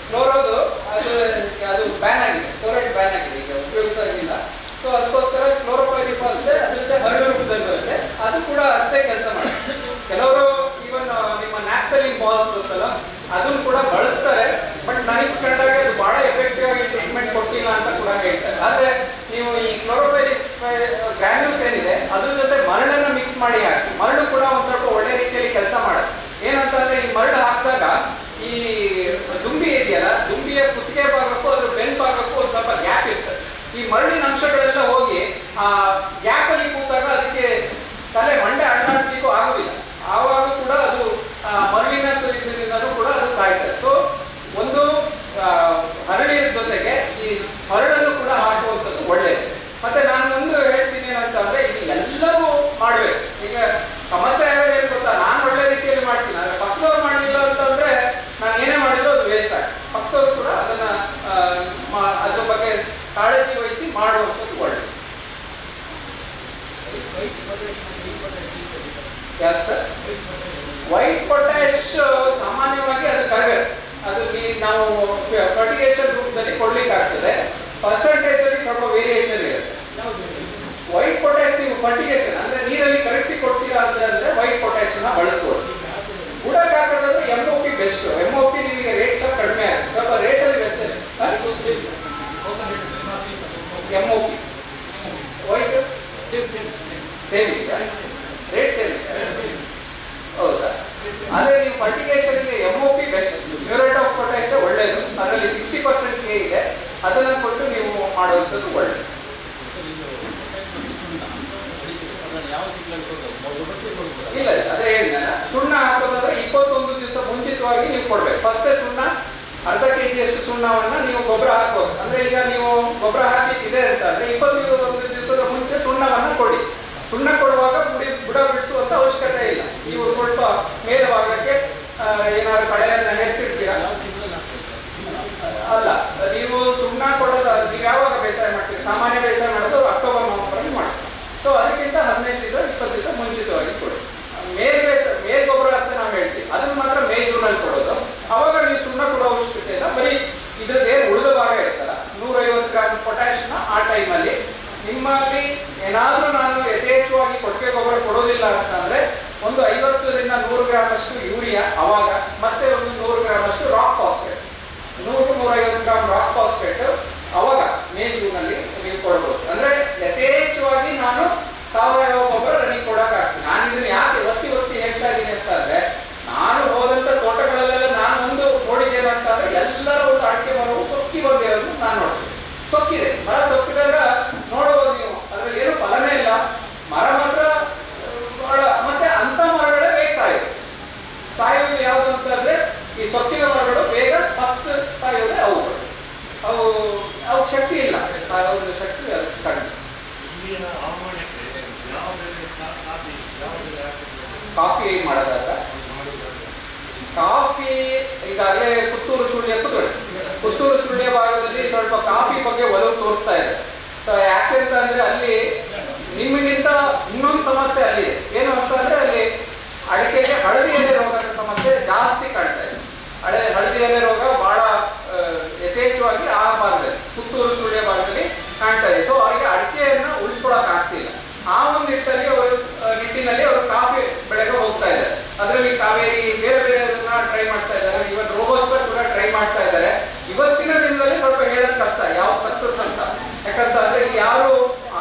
ಕ್ಲೋರೋದು ಅದು ಬ್ಯಾನ್ ಆಗಿದೆ, ಕ್ಲೋರೈಡ್ ಬ್ಯಾನ್ ಆಗಿದೆ, ಈಗ ಉಪಯೋಗಿಸೋದಿಲ್ಲ. ಸೊ ಅದಕ್ಕೋಸ್ಕರ ಕ್ಲೋರೋಫೈರಿಫಾಸ್ ಅದ್ರ ಜೊತೆ ಹರಳು ರೂಪದಲ್ಲಿ ಬರುತ್ತೆ, ಅದು ಕೂಡ ಅಷ್ಟೇ ಕೆಲಸ ಮಾಡುತ್ತೆ. ಕೆಲವರು ಈವನ್ ನಿಮ್ಮ ನ್ಯಾಪ್ತಲಿನ್ ಬಾಲ್ಸ್ ಗೊತ್ತಲ್ಲ, ಅದನ್ನು ಕೂಡ ಬಳಸ್ತಾರೆ. ಬಟ್ ನನಗೆ ಕಂಡಾಗ ಅದು ಬಹಳ ಎಫೆಕ್ಟಿವ್ ಆಗಿ ಟ್ರೀಟ್ಮೆಂಟ್ ಕೊಟ್ಟಿಲ್ಲ ಅಂತ ಕೂಡ ಹೇಳ್ತಾರೆ. ಆದ್ರೆ ನೀವು ಈ ಕ್ಲೋರೋಫೈರಿಸ್ ಗ್ರಾನ್ಯೂಲ್ಸ್ ಏನಿದೆ ಅದ್ರ ಜೊತೆ ಮರಳನ್ನ ಮಿಕ್ಸ್ ಮಾಡಿ ಹಾಕಿ, ಮರಳು ಕೂಡ ಒಂದ್ ಸ್ವಲ್ಪ ಒಳ್ಳೆ ರೀತಿಯಲ್ಲಿ ಕೆಲಸ ಮಾಡುತ್ತೆ. ಏನಂತಂದ್ರೆ ಈ ಮರಳು ಹಾಕಿದಾಗ ಈ ದುಂಬಿ ಇದೆಯಲ್ಲ, ದುಂಬಿಯ ಕುತ್ತಿಗೆ ಭಾಗಕ್ಕೂ ಅದ್ರ ಬೆನ್ ಭಾಗಕ್ಕೂ ಒಂದು ಸ್ವಲ್ಪ ಗ್ಯಾಪ್ ಇರ್ತದೆ. ಈ ಮರಳಿನ ಅಂಶಗಳೆಲ್ಲ ಹೋಗಿ ಆ ಗ್ಯಾಪ್ ಅಲ್ಲಿ ಕೂತಾಗ ಅದಕ್ಕೆ ತಲೆ ಮಂಡೆ ಅಳ್ಳಾಡಿಸ್ಲಿಕ್ಕೂ ಆಗುದಿಲ್ಲ. ಆವಾಗ ಕೂಡ ಅದು ಮರಳಿನ ಇದರಿಂದನೂ ಕೂಡ ಅದು ಸಾಯ್ತದೆ. ಸೊ ಒಂದು ಹರಳಿನ ಜೊತೆಗೆ ಈ ಮರಳನ್ನು ಕೂಡ ಹಾಕುವಂಥದ್ದು ಒಳ್ಳೆಯದು. ಮತ್ತೆ ನಾನು ಒಂದು ಹೇಳ್ತೀನಿ ಏನಂತಂದ್ರೆ ಇಲ್ಲಿ ಎಲ್ಲರೂ ಮಾಡ್ಬೇಕು. ಈಗ ಸಮಸ್ಯೆ ಆಗೋದೇನು ಗೊತ್ತಾ, ನಾನು ಒಳ್ಳೆ ರೀತಿಯಲ್ಲಿ ಮಾಡ್ತೀನಿ, ಆದ್ರೆ ಪಕ್ಕದವ್ರು ಮಾಡಲಿಲ್ಲ ಅಂತಂದ್ರೆ ನಾನು ಏನೇ ಮಾಡಿದ್ರು ಅದು ವೇಸ್ಟ್ ಆಗುತ್ತೆ. ಪಕ್ಕದವ್ರು ಕೂಡ ಅದನ್ನ ಅದ್ರ ಬಗ್ಗೆ ಕಾಳಜಿ ವಹಿಸಿ ಮಾಡುವಂಥದ್ದು ಒಳ್ಳೆಯದು. ಯಾಕೆ ಸರ್? ವೈಟ್ ಪೊಟ್ಯಾಶ್ ಸಾಮಾನ್ಯವಾಗಿ ಅದು ಕರಗತ್ತೆ, ಅದು ನಾವು ಫರ್ಟಿಗೇಷನ್ ರೂಪದಲ್ಲಿ ಕೊಡ್ಲಿಕ್ಕೆ ಆಗ್ತದೆ. ಪರ್ಸೆಂಟೇಜ್ ಅಲ್ಲಿ ಸ್ವಲ್ಪ ವೇರಿಯೇಷನ್ ಇರುತ್ತೆ. ಫರ್ಟಿಗೇಷನ್ ಅಂದ್ರೆ ನೀರಲ್ಲಿ ಕರಗಿಸಿ ಕೊಡ್ತೀರಾ ಅಂದ್ರೆ ವೈಟ್ ಪೊಟ್ಯಾಷಿಯಂ ಬಳಸ್ಬೋದು. ಬುಡಕ್ಕೆ ಹಾಕೋದಾದ್ರೆ MOP ಬೆಸ್ಟ್. MOP ನಿಮಗೆ ರೇಟ್ ಸ್ವಲ್ಪ ಕಡಿಮೆ ಆಗುತ್ತೆ, ಸ್ವಲ್ಪ ರೇಟಲ್ಲಿ ವ್ಯತ್ಯಾಸ. MOP white same rate same ಹೌದಾ? ಅದೇ ನೀವು ಫರ್ಟಿಗೇಷನ್ಗೆ MOP best. Muriate of potash ಒಳ್ಳೆಯದು, ಅದರಲ್ಲಿ 60% K ಇದೆ, ಅದನ್ನು ಕೊಟ್ಟು ನೀವು ಮಾಡುವಂಥದ್ದು ಒಳ್ಳೆಯದು. ಇಲ್ಲ ಅದೇ ಹೇಳಿದ್ನಲ್ಲ, ಸುಣ್ಣ ಹಾಕೋದಾದ್ರೆ 21 ದಿವಸ ಮುಂಚಿತವಾಗಿ ನೀವು ಕೊಡ್ಬೇಕು. ಫಸ್ಟ್ ಸುಣ್ಣ ಅರ್ಧ kg ಸುಣ್ಣವನ್ನ ನೀವು ಗೊಬ್ಬರ ಹಾಕೋದು. ಅಂದ್ರೆ ಈಗ ನೀವು ಗೊಬ್ಬರ ಹಾಕಿಟ್ಟಿದೆ ಅಂತ ಅಂದ್ರೆ 21 ದಿವಸದ ಮುಂಚೆ ಸುಣ್ಣವನ್ನ ಕೊಡಿ. ಸುಣ್ಣ ಕೊಡುವಾಗ ಬುಡ ಬಿಡಿಸುವಂತ ಅವಶ್ಯಕತೆ ಇಲ್ಲ. ನೀವು ಸ್ವಲ್ಪ ಮೇಲ್ಭಾಗಕ್ಕೆ ಏನಾದ್ರು ಕಳೆಯನ್ನ ಹೆರಿಸಿರ್ತೀರಾ ಅಲ್ಲ, ನೀವು ಸುಣ್ಣ ಕೊಡೋದು ನೀವು ಯಾವಾಗ ಬೇಸಾಯ ಮಾಡ್ತೀರಿ? ಸಾಮಾನ್ಯ ಬೇಸಾಯ ಮಾಡೋದು ಅಕ್ಟೋಬರ್ ನವೆಂಬರ್ ಮಾಡಿ. ಸೊ ಅದಕ್ಕಿಂತ 15 ದಿವಸ 20 ದಿವಸ ಮುಂಚಿತವಾಗಿ ಕೊಡಿ. ಮೇಲ್ ಗೊಬ್ಬರ ಅಂತ ನಾವು ಹೇಳ್ತೀವಿ, ಅದನ್ನ ಮಾತ್ರ ಮೇ ಜೂನಲ್ಲಿ ಕೊಡೋದು. ಅವಾಗ ನೀವು ಸುಣ್ಣ ಕೊಡೋ ಅವಶ್ಯಕತೆ ಇಲ್ಲ. ಬರೀ ಇದ್ರದ್ದು ಏನು ಉಳಿದ ಭಾಗ ಇರ್ತಲ್ಲ 150 ಗ್ರಾಮ್ ಪೊಟ್ಯಾಷಿಯಂ ಆ ಟೈಮಲ್ಲಿ ನಿಮ್ಮಲ್ಲಿ ಏನಾದ್ರೂ ನಾನು ಯಥೇಚ್ಛವಾಗಿ ಕೊಟ್ಟಿಗೆ ಗೊಬ್ಬರ ಕೊಡೋದಿಲ್ಲ ಅಂತಂದ್ರೆ ಒಂದು 50 ರಿಂದ 100 ಗ್ರಾಮ್ ಅಷ್ಟು ಯೂರಿಯಾ, ಅವಾಗ ಮತ್ತೆ ಒಂದು 100 ಗ್ರಾಮ್ ಅಷ್ಟು rock phosphate, 100-150 gram rock phosphate ಅವಾಗ ಮೇ ಜೂನಲ್ಲಿ ನೀವು ಕೊಡ್ಬೋದು. ಅಂದ್ರೆ ಯಥೇಚ್ಛವಾಗಿ ನಾನು ಸಾವಯವ ಗೊಬ್ಬರ ನನಗೆ ಕೊಡೋಕ್ಕಾಗ್ತದೆ. ನಾನು ಇದನ್ನ ಯಾಕೆ ಒತ್ತಿ ಹೇಳ್ತಾ ಇದ್ದೀನಿ ಅಂತಂದ್ರೆ, ನಾನು ಹೋದಂತ ತೋಟಗಳಲ್ಲೆಲ್ಲ ನಾನು ಒಂದು ನೋಡಿದ್ದೇನೆ ಅಂತಂದ್ರೆ ಎಲ್ಲರ ಒಂದು ಅಡಿಕೆ ಮರವು ಸೊಕ್ಕಿ ಬಂದಿರೋದು ನಾನು ನೋಡ್ತೀನಿ. ಸೊಕ್ಕಿದೆ, ಮರ ಸೊಕ್ಕಿದಾಗ ನೋಡಬಹುದು ನೀವು, ಅದ್ರಲ್ಲಿ ಏನು ಫಲನೇ ಇಲ್ಲ, ಮರ ಮಾತ್ರ ಮತ್ತೆ ಅಂತ ಮರಗಳೇ ಬೇಗ ಸಾಯುವುದು ಯಾವುದು ಅಂತಂದ್ರೆ ಈ ಸೊಕ್ಕಿನ ಮರಗಳು ಬೇಗ ಫಸ್ಟ್ ಸಾಯೋದೇ ಅವುಗಳು. ಅವು ಶಕ್ತಿ ಇಲ್ಲ, ಅವ್ರ ಶಕ್ತಿ ಕಡಿಮೆ. ಕಾಫಿ ಹೇಗೆ ಮಾಡೋದಾಗ ಕಾಫಿ ಈಗಾಗಲೇ ಪುತ್ತೂರು ಸುಳ್ಯ ಭಾಗದಲ್ಲಿ ಸ್ವಲ್ಪ ಕಾಫಿ ಬಗ್ಗೆ ಒಲವು ತೋರಿಸ್ತಾ ಇದೆ. ಸೊ ಯಾಕೆಂತಂದ್ರೆ ಅಲ್ಲಿ ನಿಮಗಿಂತ ಇನ್ನೊಂದು ಸಮಸ್ಯೆ ಅಲ್ಲಿ ಏನು ಅಂತಂದ್ರೆ ಅಲ್ಲಿ ಅಡಿಕೆಗೆ ಹಳದಿ ಎಲೆ ರೋಗದ ಸಮಸ್ಯೆ ಜಾಸ್ತಿ ಕಾಣ್ತಾ ಇದೆ. ಹಳದಿ ಎಲೆ ರೋಗ ಬಹಳ ಯಥೇಚ್ಛವಾಗಿ ಆ ಭಾಗದಲ್ಲಿ ಪುತ್ತೂರು ಸುಳ್ಯ ಭಾಗದಲ್ಲಿ ಕಾಣ್ತಾ ಇದೆ. ಸೊ ಅವರಿಗೆ ಅಡಿಕೆಯನ್ನ ಉಳಿಸ್ಕೊಳಕ್ ಆಗ್ತಿಲ್ಲ. ಆ ಒಂದು ನಿಟ್ಟಿನಲ್ಲಿ ಅವರು ಕಾಫಿ ಬೆಳೆಗೆ ಹೋಗ್ತಾ ಇದ್ದಾರೆ. ಅದರಲ್ಲಿ ಕಾವೇರಿ ಬೇರೆ ಟ್ರೈ ಮಾಡ್ತಾ ಇದ್ದಾರೆ. ಇವತ್ತು ರೋಬೋಸ್ಟರ್ ಕೂಡ ಟ್ರೈ ಮಾಡ್ತಾ ಇದ್ದಾರೆ. ಇವತ್ತಿನ ದಿನದಲ್ಲಿ ಸ್ವಲ್ಪ ಹೇಳೋದು ಕಷ್ಟ ಯಾವ್ದು ಸಕ್ಸಸ್ ಅಂತ, ಯಾಕಂತಂದ್ರೆ ಯಾರು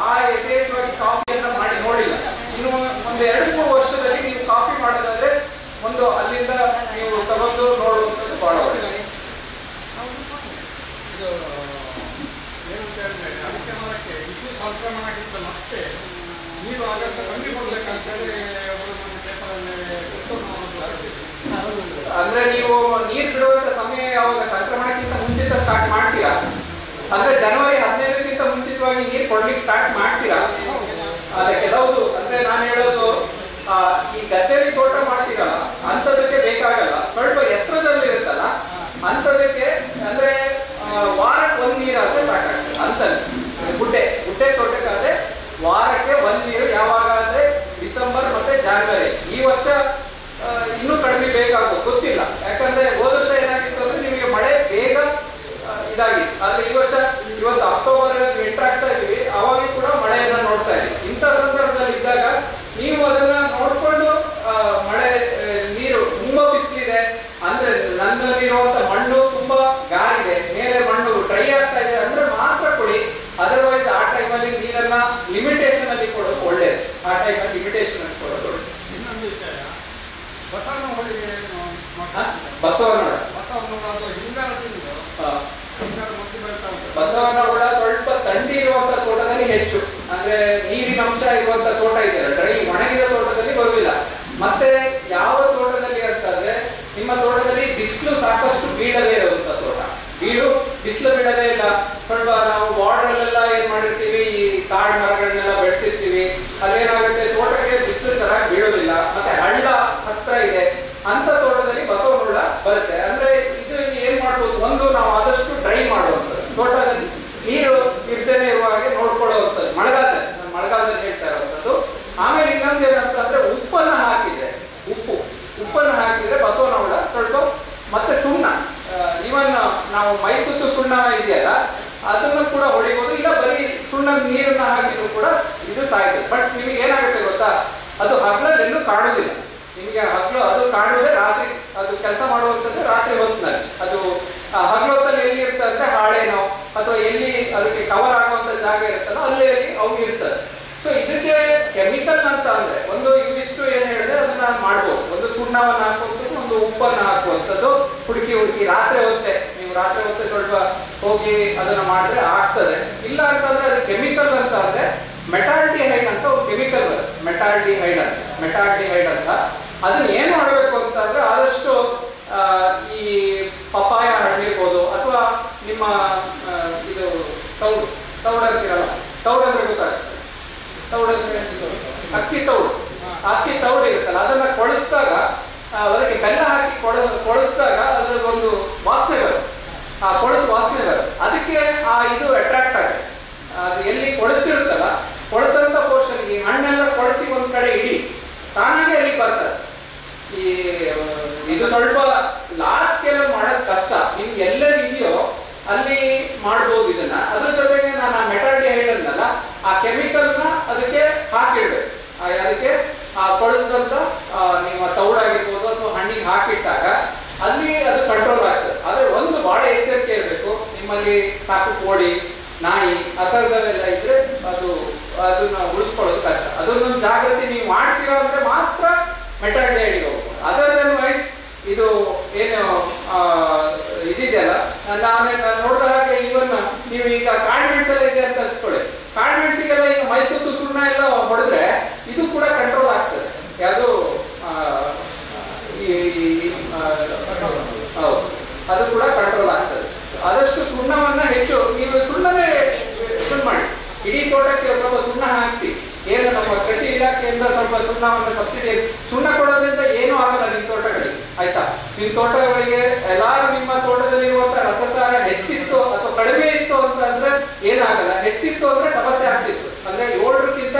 ಆ ಯಥೇಚ್ಛವಾಗಿ ಕಾಫಿಯನ್ನ ಮಾಡಿ ನೋಡಿಲ್ಲ. ಇನ್ನು ಒಂದು 2-3 ವರ್ಷದಲ್ಲಿ ನೀವು ಕಾಫಿ ಮಾಡೋದಾದ್ರೆ ಒಂದು ಅಲ್ಲಿಂದ ನೀವು ತಗೊಂಡು ನೋಡುವಂಥದ್ದು ಬಹಳ ಒಳ್ಳೆಯದು. ಏನಂತ ಹೇಳಿದ್ರೆ ಅಡಿಕೆ ಮರಕ್ಕೆ ವಿಷು ಸಂಕ್ರಮಣಕ್ಕಿಂತ ಮತ್ತೆ ನೀರು ಆಗಕ್ಕೆ ಕಮ್ಮಿ ಕೊಡ್ಬೇಕಂತೇಳಿ ಅಂದ್ರೆ ನೀವು ನೀರು ಬಿಡುವಂತ ಸಮಯ ಯಾವಾಗ ಸಂಕ್ರಮಣಕ್ಕಿಂತ ಮುಂಚಿತ ಸ್ಟಾರ್ಟ್ ಮಾಡ್ತೀರಾ ಅಂದ್ರೆ ಜನವರಿ 15ಕ್ಕಿಂತ ಮುಂಚಿತವಾಗಿ ನೀರು ಕೊಡ್ಲಿಕ್ಕೆ ಸ್ಟಾರ್ಟ್ ಮಾಡ್ತೀರಾ? ಅದೇ ಕೆಲವುದು ಅಂದ್ರೆ ನಾನು ಹೇಳೋದು ಈ ಗದ್ದೆಯಲ್ಲಿ ತೋಟ ಮಾಡ್ತೀರಲ್ಲ ಅಂಥದಕ್ಕೆ ಬೇಕಾಗಲ್ಲ, ಸ್ವಲ್ಪ ಎತ್ತರದಲ್ಲಿ ಇರುತ್ತಲ್ಲ ಅಂಥದಕ್ಕೆ ಅಂದ್ರೆ ವಾರಕ್ಕೆ 1 ನೀರಾದ್ರೆ ಸಾಕಾಗ್ತದೆ. ಅಂತಲ್ಲಿ ಗುಡ್ಡೆ ತೋಟಕ್ಕಾದ್ರೆ ವಾರಕ್ಕೆ 1 ನೀರು. ಯಾವಾಗ ಅಂದ್ರೆ ಡಿಸೆಂಬರ್ ಮತ್ತೆ ಜಾನ್ವರಿ. ಈ ವರ್ಷ ಇನ್ನೂ ಕಡಿಮೆ ಬೇಕಾಗ್ಬೋದು, ಗೊತ್ತಿಲ್ಲ. ಯಾಕಂದ್ರೆ ಹೋದ ವರ್ಷ ಏನಾಗಿತ್ತು ಅಂದ್ರೆ ನಿಮಗೆ ಮಳೆ ಬೇಗ ಇದಾಗಿತ್ತು. ಆದ್ರೆ ಈ ವರ್ಷ ಇವತ್ತು ಅಕ್ಟೋಬರ್ ಎಂಟರ್ ಆಗ್ತಾ ಇದೀವಿ, ಅವಾಗ ಕೂಡ ಮಳೆಯನ್ನ ನೋಡ್ತಾ ಇದ್ದೀವಿ. ಇಂಥ ಸಂದರ್ಭದಲ್ಲಿ ಇದ್ದಾಗ ನೀವು ಅದನ್ನ ನೋಡ್ಕೊಂಡು ಮಳೆ ನೀರು ತುಂಬಾ ಬಿಸಿಲಿದೆ ಅಂದ್ರೆ ನನ್ನಲ್ಲಿರುವಂತ ಮಣ್ಣು ತುಂಬಾ ಗಾಳಿದೆ, ಮೇಲೆ ಮಣ್ಣು ಡ್ರೈ ಆಗ್ತಾ ಇದೆ ಅಂದ್ರೆ ಮಾತ್ರ ಕೊಡಿ. ಅದರ್ವೈಸ್ ಆ ಟೈಮಲ್ಲಿ ನೀರನ್ನ ಲಿಮಿಟೇಷನ್ ಅಲ್ಲಿ ಕೊಡೋದು ಒಳ್ಳೇದು. ಆ ಟೈಮಲ್ಲಿ ಲಿಮಿಟೇಷನ್ ಅಲ್ಲಿ ಕೊಡೋದು ಒಳ್ಳೇದು. ಇನ್ನೊಂದು ವಿಷಯ, ಬಸವನಹುಳಿಗೆ ಬಸವನ ಹುಳ ಸ್ವಲ್ಪ ಥಂಡಿ ಇರುವಂತ ತೋಟದಲ್ಲಿ ಹೆಚ್ಚು, ಅಂದ್ರೆ ನೀರಿನ ಅಂಶ ಇರುವಂತ ತೋಟ ಇದೆಯಲ್ಲ, ಡ್ರೈ ಒಣಗಿದ ತೋಟದಲ್ಲಿ ಬರುವುದಿಲ್ಲ. ಮತ್ತೆ ಯಾವ ತೋಟದಲ್ಲಿ ಅಂತಂದ್ರೆ ನಿಮ್ಮ ತೋಟದಲ್ಲಿ ಬಿಸಿಲು ಸಾಕಷ್ಟು ಬೀಳದೇ ಇರುವಂತ ತೋಟ, ಬಿಸಿಲು ಬೀಳದೇ ಇಲ್ಲ. ಸ್ವಲ್ಪ ನಾವು ಬಾರ್ಡರ್ ಎಲ್ಲ ಏನ್ ಮಾಡಿರ್ತೀವಿ, ಈ ಕಾಡು ಮರಗಳನ್ನೆಲ್ಲ ಬೆಳೆಸಿರ್ತೀವಿ, ಅದೇನಾಗುತ್ತೆ ತೋಟಕ್ಕೆ ಬಿಸಿಲು ಚೆನ್ನಾಗಿ ಬೀಳೋದಿಲ್ಲ. ಮತ್ತೆ ಹಳ್ಳ ಹತ್ರ ಇದೆ ಅಂತ ತೋಟದಲ್ಲಿ ಬಸವನ ಹುಳ ಬರುತ್ತೆ. ಅಂದ್ರೆ ಇದು ಏನ್ ಮಾಡ್ಬೋದು, ಒಂದು ನಾವು ಆದಷ್ಟು ಡ್ರೈ ಮಾಡುವಂಥದ್ದು, ತೋಟದಲ್ಲಿ ನೀರು ಇರ್ದೇನೆ ಇರುವ ಹಾಗೆ ನೋಡ್ಕೊಳ್ಳುವಂಥದ್ದು ಮಳೆಗಾಲದಲ್ಲಿ ಹೇಳ್ತಾ ಇರುವಂಥದ್ದು. ಆಮೇಲೆ ಇನ್ನೊಂದು ಏನಂತಂದ್ರೆ ಉಪ್ಪನ್ನ ಹಾಕಿದ್ರೆ ಬಸವನ ಹುಳ ಸ್ವಲ್ಪ, ಮತ್ತೆ ಸುಣ್ಣ, ಇವನ್ ನಾವು ಮೈತುತ್ತು ಸುಣ್ಣ ಇದೆಯಲ್ಲ ಅದನ್ನು ಕೂಡ ಹೊಡಿಬೋದು. ಇಲ್ಲ ಬರೀ ಸುಣ್ಣದ ನೀರನ್ನ ಹಾಕಿದ್ರು ಕೂಡ ಇದು ಸಾಯ್ತದೆ. ಬಟ್ ನಿಮಗೆ ಏನಾಗುತ್ತೆ ಗೊತ್ತಾ, ಅದು ಹಗಲಲ್ಲಿ ಎಲ್ಲೂ ಕಾಣುವುದಿಲ್ಲ. ನಿಮಗೆ ಹಗಲು ಅದು ಕಾಣುವುದೇ ರಾತ್ರಿ, ಅದು ಕೆಲಸ ಮಾಡುವಂಥದ್ದು ರಾತ್ರಿ ಹೊತ್ತಿನಲ್ಲಿ. ಅದು ಹಗಲು ಹೊತ್ತಲ್ಲಿ ಎಲ್ಲಿ ಇರ್ತದೆ ಅಂದ್ರೆ ಹಾಳೆನೋ ಅಥವಾ ಎಲ್ಲಿ ಅದಕ್ಕೆ ಕವರ್ ಆಗುವಂಥ ಜಾಗ ಇರುತ್ತಲ್ಲ ಅಲ್ಲಿ ಅವು ಇರ್ತದೆ. ಸೊ ಇದಕ್ಕೆ ಕೆಮಿಕಲ್ ಅಂತ ಅಂದ್ರೆ ಒಂದು ಇವಿಷ್ಟು ಏನು ಹೇಳಿದ್ರೆ ಅದನ್ನ ಮಾಡ್ಬೋದು. ಒಂದು ಸುಣ್ಣವನ್ನು ಹಾಕುವಂಥದ್ದು, ಒಂದು ಉಪ್ಪನ್ನು ಹಾಕುವಂಥದ್ದು, ಹುಡುಕಿ ರಾತ್ರಿ ಹೊತ್ತೆ ನೀವು ರಾತ್ರಿ ಹೊತ್ತೆ ಸ್ವಲ್ಪ ಹೋಗಿ ಅದನ್ನ ಮಾಡಿದ್ರೆ ಆಗ್ತದೆ. ಇಲ್ಲ ಅಂತಂದ್ರೆ ಅದು ಕೆಮಿಕಲ್ ಅಂತ ಅಂದ್ರೆ ಮೆಟಾಲ್ಡಿಹೈಡ್ ಅಂತ ಒಂದು ಕೆಮಿಕಲ್ ಬರುತ್ತೆ. ಮೆಟಾಲ್ಡಿಹೈಡ್ ಅಂತ ಅದನ್ನ ಏನು ಮಾಡಬೇಕು ಅಂತ ಅಂದ್ರೆ ಆದಷ್ಟು ಈ ಪಪ್ಪಾಯ ಹಣ್ಣಿರ್ಬೋದು ಅಥವಾ ನಿಮ್ಮ ಇದು ತೌಡಂತಿರಲ್ಲ, ತೌಡಂದ್ರೆ ಗೊತ್ತಾಗುತ್ತೆ, ತೌಡಂದ್ರೆ ಅಕ್ಕಿ ತೌಡು ಇರುತ್ತಲ್ಲ ಅದನ್ನ ಕೊಳಿಸಿದಾಗ ಅದಕ್ಕೆ ಬೆಲ್ಲ ಹಾಕಿ ಕೊಳಿಸಿದಾಗ ಅದ್ರದ್ದೊಂದು ವಾಸನೆ ಬರುತ್ತೆ. ಆ ಕೊಳೆದ ವಾಸನೆ ಬರುತ್ತೆ. ಅದಕ್ಕೆ ಆ ಇದು ಅಟ್ರಾಕ್ಟ್ ಆಗುತ್ತೆ. ಅದು ಎಲ್ಲಿ ಕೊಳೆತಿರುತ್ತಲ್ಲ ಕೊಳೆದಂತ ಪೋರ್ಷನ್ ಈ ಹಣ್ಣೆಲ್ಲ ಕೊಳಿಸಿ ಒಂದ್ ಕಡೆ ಇಡಿ ತಾನಾಗೆ ಅಲ್ಲಿ ಬರ್ತದೆ. ಈ ಇದು ಸ್ವಲ್ಪ ಲಾರ್ಜ್ ಸ್ಕೇಲ್ ಮಾಡೋದು ಕಷ್ಟ. ನಿಮ್ಗೆ ಎಲ್ಲೆಲ್ಲಿ ಇದೆಯೋ ಅಲ್ಲಿ ಮಾಡ್ಬೋದು ಇದನ್ನ. ಅದ್ರ ಜೊತೆಗೆ ನಾನು ಮೆಟಾಲ್ಡಿಹೈಡ್ ಅನ್ನಲ್ಲ, ಆ ಕೆಮಿಕಲ್ನ ಅದಕ್ಕೆ ಹಾಕಿಡ್ಬೇಕು. ಅದಕ್ಕೆ ಆ ಕೊಳಿಸಿದಂತ ನಿಮ್ಮ ತೌಡಾಗಿರ್ಬೋದು ಅಥವಾ ಹಣ್ಣಿಗೆ ಹಾಕಿಟ್ಟಾಗ ಅಲ್ಲಿ ಅದು ಕಂಟ್ರೋಲ್ ಆಗ್ತದೆ. ಆದ್ರೆ ಒಂದು ಬಹಳ ಎಚ್ಚರಿಕೆ ಇರಬೇಕು. ನಿಮ್ಮಲ್ಲಿ ಸಾಕು ಕೋಳಿ, ನಾಯಿ ಆ ಥರದಲ್ಲೆಲ್ಲ ಇದ್ರೆ ಅದನ್ನ ಉಳಿಸ್ಕೊಳ್ಳೋದು ಕಷ್ಟ. ಅದನ್ನೊಂದು ಜಾಗೃತಿ ನೀವು ಮಾಡ್ತೀರಾ ಅಂದ್ರೆ ಮಾತ್ರ ಮೆಟಾಲ್ಡಿಹೈಡ್ಗೆ ಹೋಗ್ಬೋದು. ಅದರ್ವೈಸ್ ಇದು ಏನು ಇದಿದೆಯಲ್ಲ, ನಾನು ನೋಡಿದ ಹಾಗೆ ಇವನ್ ನೀವು ಈಗ ಕಾಳುಮೆಣಸು ಎಲ್ಲ ಇದೆ ಅಂತ ಹಚ್ಕೊಳ್ಳಿ. ಕಾಳುಮೆಣಸಿಗೆಲ್ಲ ಈಗ ಮೈತುತ್ತು ಸುಣ್ಣ ಎಲ್ಲ ಹೊಡೆದ್ರೆ ಇದು ಕೂಡ ಕಂಟ್ರೋಲ್ ಆಗ್ತದೆ. ಯಾವುದು ಹೌದು, ಅದು ಕೂಡ ಕಂಟ್ರೋಲ್ ಆಗ್ತದೆ. ಆದಷ್ಟು ಸುಣ್ಣವನ್ನ ಹೆಚ್ಚು ನೀವು ಸುಣ್ಣನೇ ಇದನ್ನ ಮಾಡಿ. ಇಡೀ ತೋಟಕ್ಕೆ ಸ್ವಲ್ಪ ಸುಣ್ಣ ಹಾಕಿಸಿ. ಏನು ನಮ್ಮ ಕೃಷಿ ಇಲಾಖೆಯಿಂದ ಸ್ವಲ್ಪ ಸುಣ್ಣವನ್ನು ಸಬ್ಸಿಡಿ, ಸುಣ್ಣ ಕೊಡೋದ್ರಿಂದ ಏನೂ ಆಗಲ್ಲ ನಿಮ್ಮ ತೋಟಗಳಿಗೆ, ಆಯ್ತಾ? ನಿಮ್ಮ ತೋಟಗಳಿಗೆ ಎಲ್ಲಾರು ನಿಮ್ಮ ತೋಟದಲ್ಲಿರುವಂತಹ ರಸಸಾರ ಹೆಚ್ಚಿತ್ತು ಅಥವಾ ಕಡಿಮೆ ಇತ್ತು ಅಂತ ಅಂದ್ರೆ ಏನಾಗಲ್ಲ. ಹೆಚ್ಚಿತ್ತು ಅಂದ್ರೆ ಸಮಸ್ಯೆ ಆಗ್ತಿತ್ತು. ಅಂದ್ರೆ 7ಕ್ಕಿಂತ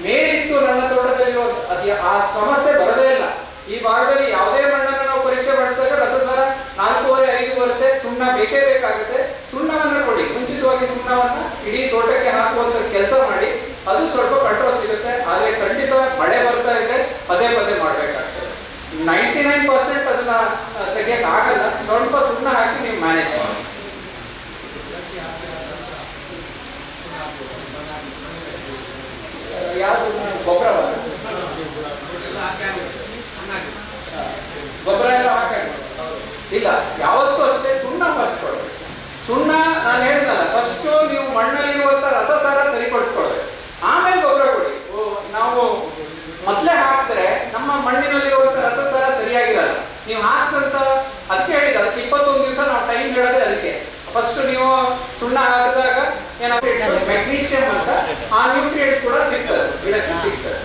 ಮೇಲಿತ್ತು ನನ್ನ ತೋಟದಲ್ಲಿರುವಂತ ಅದು ಆ ಸಮಸ್ಯೆ ಬರದೇ ಇಲ್ಲ. ಈ ಭಾಗದಲ್ಲಿ ಯಾವುದೇ ಮಣ್ಣನ್ನು ನಾವು ಪರೀಕ್ಷೆ ಮಾಡಿಸಿದಾಗ ರಸಸಾರ 4.5 ಬರುತ್ತೆ. ಸುಣ್ಣ ಬೇಕೇ ಬೇಕಾಗುತ್ತೆ. ಸುಣ್ಣವನ್ನ ಕೊಡಿ, ಮುಂಚಿತವಾಗಿ ಸುಣ್ಣವನ್ನ ಇಡೀ ತೋಟಕ್ಕೆ ಹಾಕುವಂತ ಕೆಲಸ ಮಾಡಿ. ಅದು ಸ್ವಲ್ಪ ಕಂಟ್ರೋಲ್ ಸಿಗುತ್ತೆ. ಆದ್ರೆ ಖಂಡಿತ ಮಳೆ ಬರ್ತಾ ಇದ್ರೆ ಪದೇ ಮಾಡ್ಬೇಕಾಗ್ತದೆ. 99% ಅದನ್ನ ತೆಗಿಯಕ್ ಆಗಲ್ಲ. ಸ್ವಲ್ಪ ಸುಣ್ಣ ಹಾಕಿ ನೀವು ಮ್ಯಾನೇಜ್ ಮಾಡಿ. ಯಾವುದು ಗೊಬ್ಬರ ಎಲ್ಲ ಹಾಕಿ ಇಲ್ಲ, ಯಾವತ್ತೂ ಅಷ್ಟೇ ಸುಣ್ಣ ಫಸ್ಟ್ ಕೊಡ್ಬೇಕು. ಸುಣ್ಣ ನಾನು ಹೇಳಿದ್ನಲ್ಲ, ಫಸ್ಟ್ ನೀವು ಮಣ್ಣಲ್ಲಿರುವಂತ ರಸಸಾರ ಸರಿಪಡಿಸ್ಕೊಳ್ಬೇಕು, ಆಮೇಲೆ ಗೊಬ್ಬರ ಕೊಡಿ. ನಾವು ಮೊದಲೇ ಹಾಕಿದ್ರೆ ನಮ್ಮ ಮಣ್ಣಿನಲ್ಲಿರುವಂತ ರಸಸಾರ ಸರಿಯಾಗಿರಲ್ಲ. ನೀವು ಹಾಕಿದಂತ ಅದಕ್ಕೆ ಹೇಳಿದ ಅದಕ್ಕೆ 21 ದಿವಸ ನಾವು ಟೈಮ್ ಹೇಳೋದೇ ಅದಕ್ಕೆ. ಫಸ್ಟ್ ನೀವು ಸುಣ್ಣ ಹಾಕಿದಾಗ ಏನಾಗ್ತದೆ, ಮೆಗ್ನೀಷಿಯಂ ಅಂತ ಆ ನ್ಯೂಟ್ರಿಯೆಂಟ್ ಕೂಡ ಸಿಗ್ತದೆ, ಗಿಡಕ್ಕೆ ಸಿಗ್ತದೆ.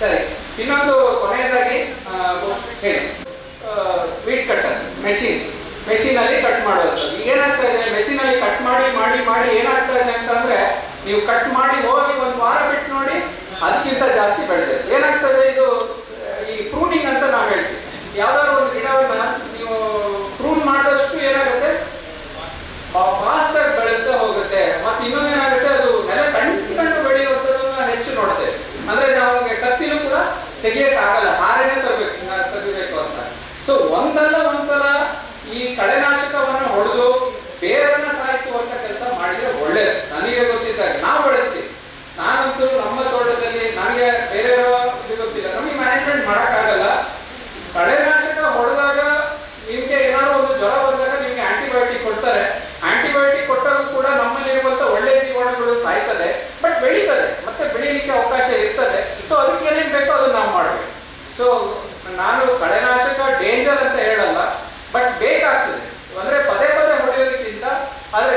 ಸರಿ, ಇನ್ನೊಂದು ಕೊನೆಯದಾಗಿ ಹೇಳಿ, ವೀಟ್ ಕಟ್ಟರ್ ಮೆಷಿನ್ ಅಲ್ಲಿ ಕಟ್ ಮಾಡುವಂಥದ್ದು. ಈಗ ಏನಾಗ್ತಾ ಇದೆ, ಮೆಷಿನ್ ಅಲ್ಲಿ ಕಟ್ ಮಾಡಿ ಏನಾಗ್ತಾ ಇದೆ ಅಂತಂದ್ರೆ ನೀವು ಕಟ್ ಮಾಡಿ ಹೋಗಿ 1 ವಾರ ಬಿಟ್ಟು ನೋಡಿ ಅದಕ್ಕಿಂತ ಜಾಸ್ತಿ ಬೆಳೆದಿದೆ. ಏನಾಗ್ತದೆ, ಇದು ಈ ಪ್ರೂನಿಂಗ್ ಅಂತ ನಾವು ಹೇಳ್ತೀವಿ. ಯಾವ್ದಾದ್ರು ಒಂದು ಗಿಡವನ್ನ ನೀವು ಪ್ರೂನ್ ಮಾಡಿದಷ್ಟು ಏನಾಗುತ್ತೆ, ಫಾಸ್ಟ್ ಆಗಿ ಬೆಳೀತಾ ಹೋಗುತ್ತೆ. ಮತ್ತೆ ಇನ್ನೊಂದು ಏನಾಗುತ್ತೆ, ಅದು ನೆಲ ಕಂಡು ಬೆಳೆಯುವಂಥದ್ದನ್ನ ಹೆಚ್ಚು ನೋಡ್ತೇವೆ. ಅಂದ್ರೆ ನಮಗೆ ಕತ್ತಿನೂ ಕೂಡ ತೆಗಿಯಕ್ಕೆ ಆಗಲ್ಲ, ಹಾರೇನೆ ತೆಗಿಬೇಕು ಅಂತ. ಸೊ ಒಂದ್ಸಲ ಈ ಕಳೆನಾಶಕವನ್ನ ಹೊಡೆದು ಬೇರನ್ನ ಸಾಯಿಸುವಂತ ಕೆಲಸ ಮಾಡಿದ್ರೆ ಒಳ್ಳೇದು. ನನಗೆ ಗೊತ್ತಿದ್ದಾಗ ನಾವು ಬೆಳೆಸ್ತೀವಿ. ನಾನಂತೂ ನಮ್ಮ ತೋಟದಲ್ಲಿ ನನಗೆ ಬೇರೆಯವರ ಇದು ಗೊತ್ತಿಲ್ಲ, ನಮಗೆ ಮ್ಯಾನೇಜ್ಮೆಂಟ್ ಮಾಡಕ್ಕಾಗಲ್ಲ. ಕಳೆನಾಶಕ ಹೊಡೆದಾಗ ನಿಮ್ಗೆ ಏನಾದ್ರು ಒಂದು ಜ್ವರ ಬಂದಾಗ ನಿಮ್ಗೆ ಆಂಟಿಬಯೋಟಿಕ್ ಕೊಡ್ತಾರೆ. ಆಂಟಿಬಯೋಟಿಕ್ ಕೊಟ್ಟಾಗ ಕೂಡ ನಮ್ಮಲ್ಲಿರುವಂತ ಒಳ್ಳೆ ಜೀವಾಣುಗಳು ಸಾಯ್ತದೆ, ಬಟ್ ಬೆಳೀತದೆ, ಮತ್ತೆ ಬೆಳೀಲಿಕ್ಕೆ ಅವಕಾಶ ಇರ್ತದೆ. ಸೊ ಅದಕ್ಕೆ ಏನೇನು ಬೇಕೋ ಅದನ್ನ ನಾವು ಮಾಡಬೇಕು. ಸೊ ನಾನು ಕಳೆನಾಶಕ ಡೇಂಜರ್ ಅಂತ ಹೇಳಲ್ಲ, ಬಟ್ ಬೇಕಾಗ್ತದೆ. ಅಂದ್ರೆ ಪದೇ ಹೊಡೆಯೋದಕ್ಕಿಂತ ಆದ್ರೆ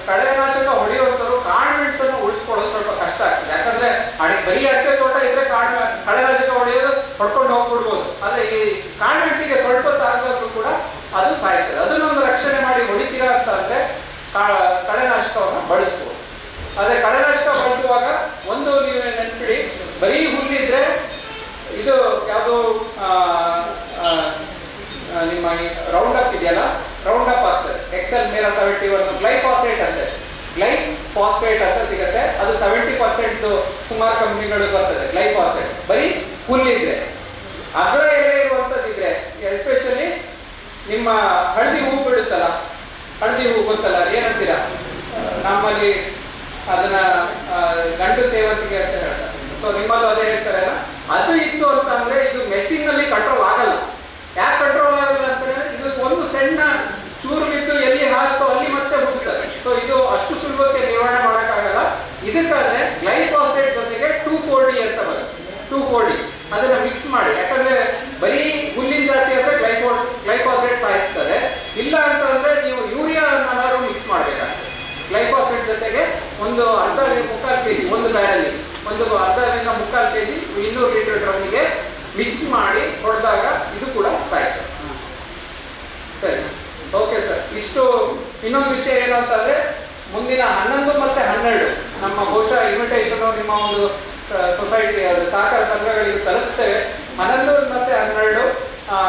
ಕಳೆನಾಶಕ ಹೊಡೆಯುವಂಥವ್ರು ಕಾಳುಮೆಣಸನ್ನು ಉಳಿಸ್ಕೊಳ್ಳೋದು ಸ್ವಲ್ಪ ಕಷ್ಟ ಆಗ್ತದೆ. ಯಾಕಂದ್ರೆ ಬರೀ ಅಡಿಕೆ ತೋಟ ಇದ್ರೆ ಕಳೆನಾಶಕ ಹೊಡೆಯೋದು ಹೊಡ್ಕೊಂಡು ಹೋಗ್ಬಿಡ್ಬೋದು. ಆದ್ರೆ ಈ ಕಾಳುಮೆಣಸಿಗೆ ಸ್ವಲ್ಪ ತಾಗದ್ರು ಕೂಡ ಅದು ಸಾಯ್ತದೆ. ಅದನ್ನೊಂದು ರಕ್ಷಣೆ ಮಾಡಿ ಹೊಡಿತೀರಾ ಅಂತ ಅಂದ್ರೆ ಕಳೆನಾಶಕವನ್ನು ಬಳಸ್ಬೋದು. ಆದ್ರೆ ಕಳೆನಾಶಕ ಬಳಸುವಾಗ ಒಂದು ನೀವು ನೆನ್ಪಿಡಿ, ಬರೀ ಹುಲ್ಲಿದ್ರೆ ಇದು ಯಾವುದು ನಿಮ್ಮ 71 ಗ್ಲೈಫಾಸೇಟ್ ಅಂತ ಗ್ಲೈಫಾಸ್ಫೇಟ್ ಅಂತ ಸಿಗುತ್ತೆ. ಅದು 70% ಸುಮಾರು ಕಂಪ್ನಿಗಳು ಬರ್ತದೆ ಗ್ಲೈಫಾಸೇಟ್. ಬರೀ ಹುಲ್ಲಿದ್ರೆ, ಅಗ್ರ ಎಲೆ ಇರುವಂತದ್ದಿದ್ರೆ, ಎಸ್ಪೆಷಲಿ ನಿಮ್ಮ ಹಳದಿ ಹೂ ಬಿಡುತ್ತಲ್ಲ, ಹಳದಿ ಹೂ ಗೊತ್ತಲ್ಲ ಏನಂತೀರಾ ನಮ್ಮಲ್ಲಿ ಅದನ್ನ ಗಂಡು ಸೇವಂತಿಗೆ ಅಂತ ಹೇಳ್ತಾರೆ. ಸೊ ನಿಮ್ಮಲ್ಲೂ ಅದೇ ಹೇಳ್ತಾರೆ. ಅದು ಇತ್ತು ಅಂತ ಅಂದ್ರೆ ಇದು ಮೆಷಿನ್ ನಲ್ಲಿ ಕಂಟ್ರೋಲ್ ಆಗಲ್ಲ. ಯಾಕೆ ಕಂಟ್ರೋಲ್ ಆಗಲ್ಲ ಅಂತಂದ್ರೆ ಇದು ಒಂದು ಸಣ್ಣ ಚೂರು ಬಿದ್ದು ಎಲ್ಲಿ ಹಾಕ್ತೋ ಅಲ್ಲಿ ಮತ್ತೆ ಹೋಗ್ತದೆ. ಸೊ ಇದು ಅಷ್ಟು ಸುಲಭಕ್ಕೆ ನಿರ್ವಹಣೆ ಮಾಡೋಕ್ಕಾಗಲ್ಲ. ಇದಕ್ಕಾದ್ರೆ ಗ್ಲೈಫಾಸೇಟ್ ಜೊತೆಗೆ 2,4-D ಅಂತ ಬರುತ್ತೆ. 2,4-D ಅದನ್ನ ಮಿಕ್ಸ್ ಮಾಡಿ, ಯಾಕಂದ್ರೆ ಬರೀ ಹುಲ್ಲಿನ ಜಾತಿ ಅಂದ್ರೆ ಗ್ಲೈಫಾಸೇಟ್ ಸಾಯಿಸ್ತದೆ. ಇಲ್ಲ ಅಂತಂದ್ರೆ ನೀವು ಯೂರಿಯಾ ಅನ್ನಾದ್ರೂ ಮಿಕ್ಸ್ ಮಾಡ್ಬೇಕಾಗ್ತದೆ. ಗ್ಲೈಫಾಸೇಟ್ ಜೊತೆಗೆ ಒಂದು ಅರ್ಧ 3/4 kg ಒಂದು ಬ್ಯಾರಲ್ಲಿ ಒಂದು ಅರ್ಧದಿಂದ 3/4 kg 200 ಲೀಟರ್ ಡ್ರಮ್ಮಿಗೆ ಮಿಕ್ಸ್ ಮಾಡಿ ಹೊಡೆದಾಗ ಇದು ಕೂಡ ಸಾಯ್ತದೆ. ಸರಿ, ಓಕೆ ಸರ್. ಇಷ್ಟು. ಇನ್ನೊಂದು ವಿಷಯ ಏನು ಅಂತಂದ್ರೆ ಮುಂದಿನ 11 ಮತ್ತು 12 ನಮ್ಮ ಬಹುಶಃ ಇನ್ವಿಟೇಷನ್ ನಿಮ್ಮ ಒಂದು ಸೊಸೈಟಿ ಸಹಕಾರ ಸಂಘಗಳಿಗೆ ತಲುಪಿಸ್ತೇವೆ. 11 ಮತ್ತು 12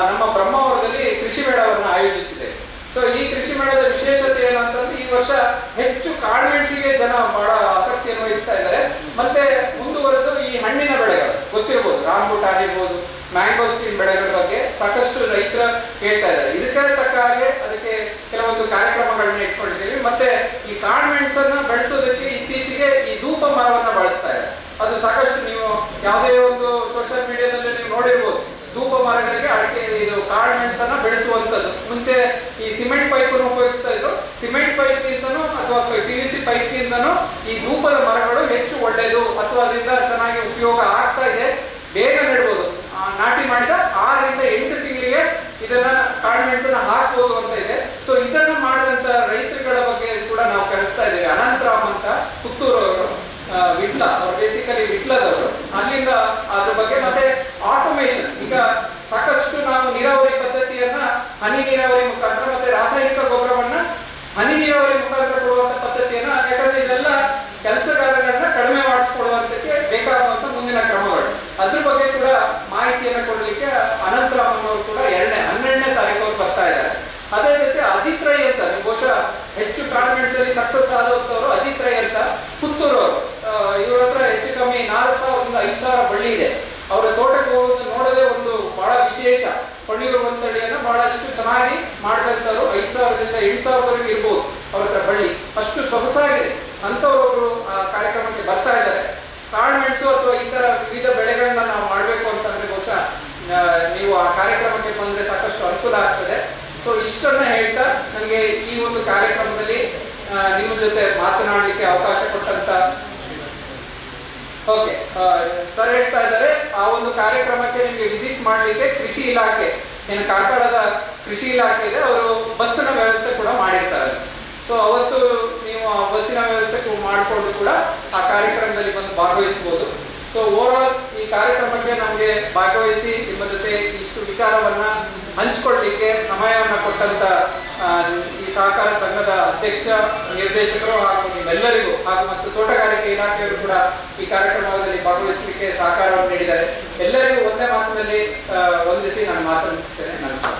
ನಮ್ಮ ಬ್ರಹ್ಮಾವರದಲ್ಲಿ ಕೃಷಿ ಮೇಳವನ್ನು ಆಯೋಜಿಸಿದೆ. ಸೊ ಈ ಕೃಷಿ ಮೇಳದ ವಿಶೇಷತೆ ಏನಂತಂದ್ರೆ ಈ ವರ್ಷ ಹೆಚ್ಚು ಕಾಳುಮೆಣಸಿಗೆ ಜನ ಬಹಳ ಆಸಕ್ತಿಯನ್ನು ವಹಿಸ್ತಾ ಇದ್ದಾರೆ. ಮತ್ತೆ ಮುಂದುವರೆದು ಈ ಹಣ್ಣಿನ ಬೆಳೆಗಳು ಗೊತ್ತಿರ್ಬೋದು, ರಾಂಬುಟಾನ್ ಇರ್ಬೋದು, ಮ್ಯಾಂಗೋಸ್ಟೀನ್ ಬೆಳೆಗಳ ಬಗ್ಗೆ ಸಾಕಷ್ಟು ರೈತರು ಕೇಳ್ತಾ ಇದ್ದಾರೆ. ಇದಕ್ಕೆ ತಕ್ಕ ಹಾಗೆ ಅದಕ್ಕೆ ಕೆಲವೊಂದು ಕಾರ್ಯಕ್ರಮಗಳನ್ನ ಇಟ್ಕೊಂಡಿದ್ದೀವಿ. ಮತ್ತೆ ಈ ಕಾಳುಮೆಣಸನ್ನ ಬೆಳೆಸೋದಕ್ಕೆ ಇತ್ತೀಚೆಗೆ ಈ ಧೂಪ ಮರವನ್ನ ಬಳಸ್ತಾ ಇದ್ದಾರೆ. ಅದು ಸಾಕಷ್ಟು ನೀವು ಯಾವುದೇ ಒಂದು ಸೋಷಿಯಲ್ ಮೀಡಿಯಾದಲ್ಲಿ ನೀವು ನೋಡಿರ್ಬೋದು. ಧೂಪ ಮರಗಳಿಗೆ ಅಡಿಕೆ ಇದು ಕಾಳುಮೆಣಸನ್ನ ಬೆಳೆಸುವಂಥದ್ದು. ಮುಂಚೆ ಈ ಸಿಮೆಂಟ್ ಪೈಪ್ ಉಪಯೋಗಿಸ್ತಾ ಇದ್ರು. ಸಿಮೆಂಟ್ ಪೈಪ್ ಗಿಂತನೂ ಅಥವಾ PVC ಪೈಪ್ ಗಿಂತನೂ ಈ ಧೂಪದ ಮರಗಳು ಹೆಚ್ಚು ಒಳ್ಳೆಯದು, ಅಥವಾ ಅದರಿಂದ ಚೆನ್ನಾಗಿ ಉಪಯೋಗ ಆಗ್ತಾ ಇದೆ. ಬೇಗ ನೆಡ್ಬೋದು. ನಾಟಿ ಮಾಡಿದ 6 ರಿಂದ 8 ತಿಂಗಳಿಗೆ ಇದನ್ನ ಕಾಳುಮೆಣಸನ್ನ ಹಾಕ್ಬೋದು ಅಂತ ಇದೆ. ಸೊ ಇದನ್ನ ಮಾಡಿದಂತ ರೈತರುಗಳ ಬಗ್ಗೆ ಕೂಡ ನಾವು ಕರೆಸ್ತಾ ಇದ್ದೇವೆ. ಅನಂತರಾಮ್ ಅಂತ ಪುತ್ತೂರವರು, ವಿಟ್ಲ ಅವ್ರು ಬೇಸಿಕಲಿ ವಿಟ್ಲದವರು. ಅಲ್ಲಿಂದ ಅದ್ರ ಬಗ್ಗೆ ಮತ್ತೆ ಆಟೋಮೇಷನ್. ಈಗ ಸಾಕಷ್ಟು ನಾವು ನೀರಾವರಿ ಪದ್ಧತಿಯನ್ನ ಹನಿ ನೀರಾವರಿ ಮುಖಾಂತರ ಮತ್ತೆ ರಾಸಾಯನಿಕ ಗೊಬ್ಬರವನ್ನ ಹನಿ ನೀರಾವರಿ ಮುಖಾಂತರ ಕೊಡುವಂತ ಪದ್ಧತಿಯನ್ನ, ಯಾಕಂದ್ರೆ ಇದೆಲ್ಲ ಕೆಲಸಗಾರಗಳನ್ನ ಕಡಿಮೆ ಮಾಡಿಸ್ಕೊಳ್ಳುವಂತಕ್ಕೆ ಬೇಕಾಗುವಂತ ಮುಂದಿನ ಕ್ರಮಗಳು. ಅದ್ರ ಬಗ್ಗೆ ಕೂಡ ಮಾಹಿತಿಯನ್ನು ಕೊಡಲಿಕ್ಕೆ ಅನಂತರಾಮನ್ ಅವರು ಕೂಡ 12ನೇ ತಾರೀಕು ಅವ್ರು ಬರ್ತಾ ಇದ್ದಾರೆ. ಅದೇ ಜೊತೆ ಅಜಿತ್ ರೈ ಅಂತ, ಬಹುಶಃ ಹೆಚ್ಚು ಕಾನ್ಫಿಡೆನ್ಸ್ ಸಕ್ಸಸ್ ಆದವರು ಅಜಿತ್ ರೈ ಅಂತ ಪುತ್ತೂರವರು. ಇವ್ರ ಹತ್ರ ಹೆಚ್ಚು ಕಮ್ಮಿ 4,000 ರಿಂದ 5,000 ಬಳ್ಳಿ ಇದೆ. ಅವರ ತೋಟಕ್ಕೆ ಹೋಗೋದು ನೋಡೋದೇ ಒಂದು ಬಹಳ ವಿಶೇಷ. ಪನ್ನೀರು ತಳಿಯನ್ನು ಬಹಳಷ್ಟು ಚೆನ್ನಾಗಿ ಮಾಡಿದಂಥವ್ರು. 5,000 ರಿಂದ 8,000 ಇರ್ಬೋದು ಅವ್ರ ಹತ್ರ ಬಳ್ಳಿ. ಅಷ್ಟು ಸೊಗಸಾಗಿದೆ. ಅಂಥವ್ರೊಬ್ರು ಆ ಕಾರ್ಯಕ್ರಮಕ್ಕೆ ಬರ್ತಾ ಇದ್ದಾರೆ. ಕಾಳುಮೆಣಸು ಅಥವಾ ಈ ತರ ವಿವಿಧ ಬೆಳೆಗಳನ್ನ ನಾವು ಮಾಡಬೇಕು ಅಂತಂದ್ರೆ ಬಹುಶಃ ನೀವು ಆ ಕಾರ್ಯಕ್ರಮಕ್ಕೆ ಬಂದ್ರೆ ಸಾಕಷ್ಟು ಅನುಕೂಲ ಆಗ್ತದೆ. ಸೊ ಇಷ್ಟನ್ನ ಹೇಳ್ತಾ ನನಗೆ ಈ ಒಂದು ಕಾರ್ಯಕ್ರಮದಲ್ಲಿ ನಿಮ್ಮ ಜೊತೆ ಮಾತನಾಡಲಿಕ್ಕೆ ಅವಕಾಶ ಕೊಟ್ಟಂತ ಓಕೆ ಸರ್ ಹೇಳ್ತಾ ಇದ್ದಾರೆ, ಆ ಒಂದು ಕಾರ್ಯಕ್ರಮಕ್ಕೆ ನಿಮಗೆ ವಿಸಿಟ್ ಮಾಡಲಿಕ್ಕೆ ಕೃಷಿ ಇಲಾಖೆ, ಏನು ಕಾರ್ಕಳದ ಕೃಷಿ ಇಲಾಖೆ ಇದೆ, ಅವರು ಬಸ್ಸಿನ ವ್ಯವಸ್ಥೆ ಕೂಡ ಮಾಡಿರ್ತಾರೆ. ಸೊ ಅವತ್ತು ನೀವು ಆ ಬಸ್ಸಿನ ವ್ಯವಸ್ಥೆ ಮಾಡಿಕೊಂಡು ಕೂಡ ಆ ಕಾರ್ಯಕ್ರಮದಲ್ಲಿ ಬಂದು ಭಾಗವಹಿಸಬಹುದು. ಸೊ ಓವರ್ ಆಲ್ ಈ ಕಾರ್ಯಕ್ರಮಕ್ಕೆ ನಮಗೆ ಭಾಗವಹಿಸಿ ನಿಮ್ಮ ಜೊತೆ ಇಷ್ಟು ವಿಚಾರವನ್ನ ಹಂಚಿಕೊಳ್ಳಲಿಕ್ಕೆ ಸಮಯವನ್ನ ಕೊಟ್ಟಂತ ಈ ಸಹಕಾರ ಸಂಘದ ಅಧ್ಯಕ್ಷ, ನಿರ್ದೇಶಕರು ಹಾಗೂ ನಿಮ್ಮೆಲ್ಲರಿಗೂ ಹಾಗೂ ಮತ್ತು ತೋಟಗಾರಿಕೆ ಇಲಾಖೆಯವರು ಕೂಡ ಈ ಕಾರ್ಯಕ್ರಮದಲ್ಲಿ ಭಾಗವಹಿಸಲಿಕ್ಕೆ ಸಹಕಾರವನ್ನು ನೀಡಿದ್ದಾರೆ. ಎಲ್ಲರಿಗೂ ಒಂದೇ ಮಾತಿನಲ್ಲಿ ವಂದಿಸಿ ನಾನು ಮಾತನಾಡುತ್ತೇನೆ. ನಮಸ್ಕಾರ.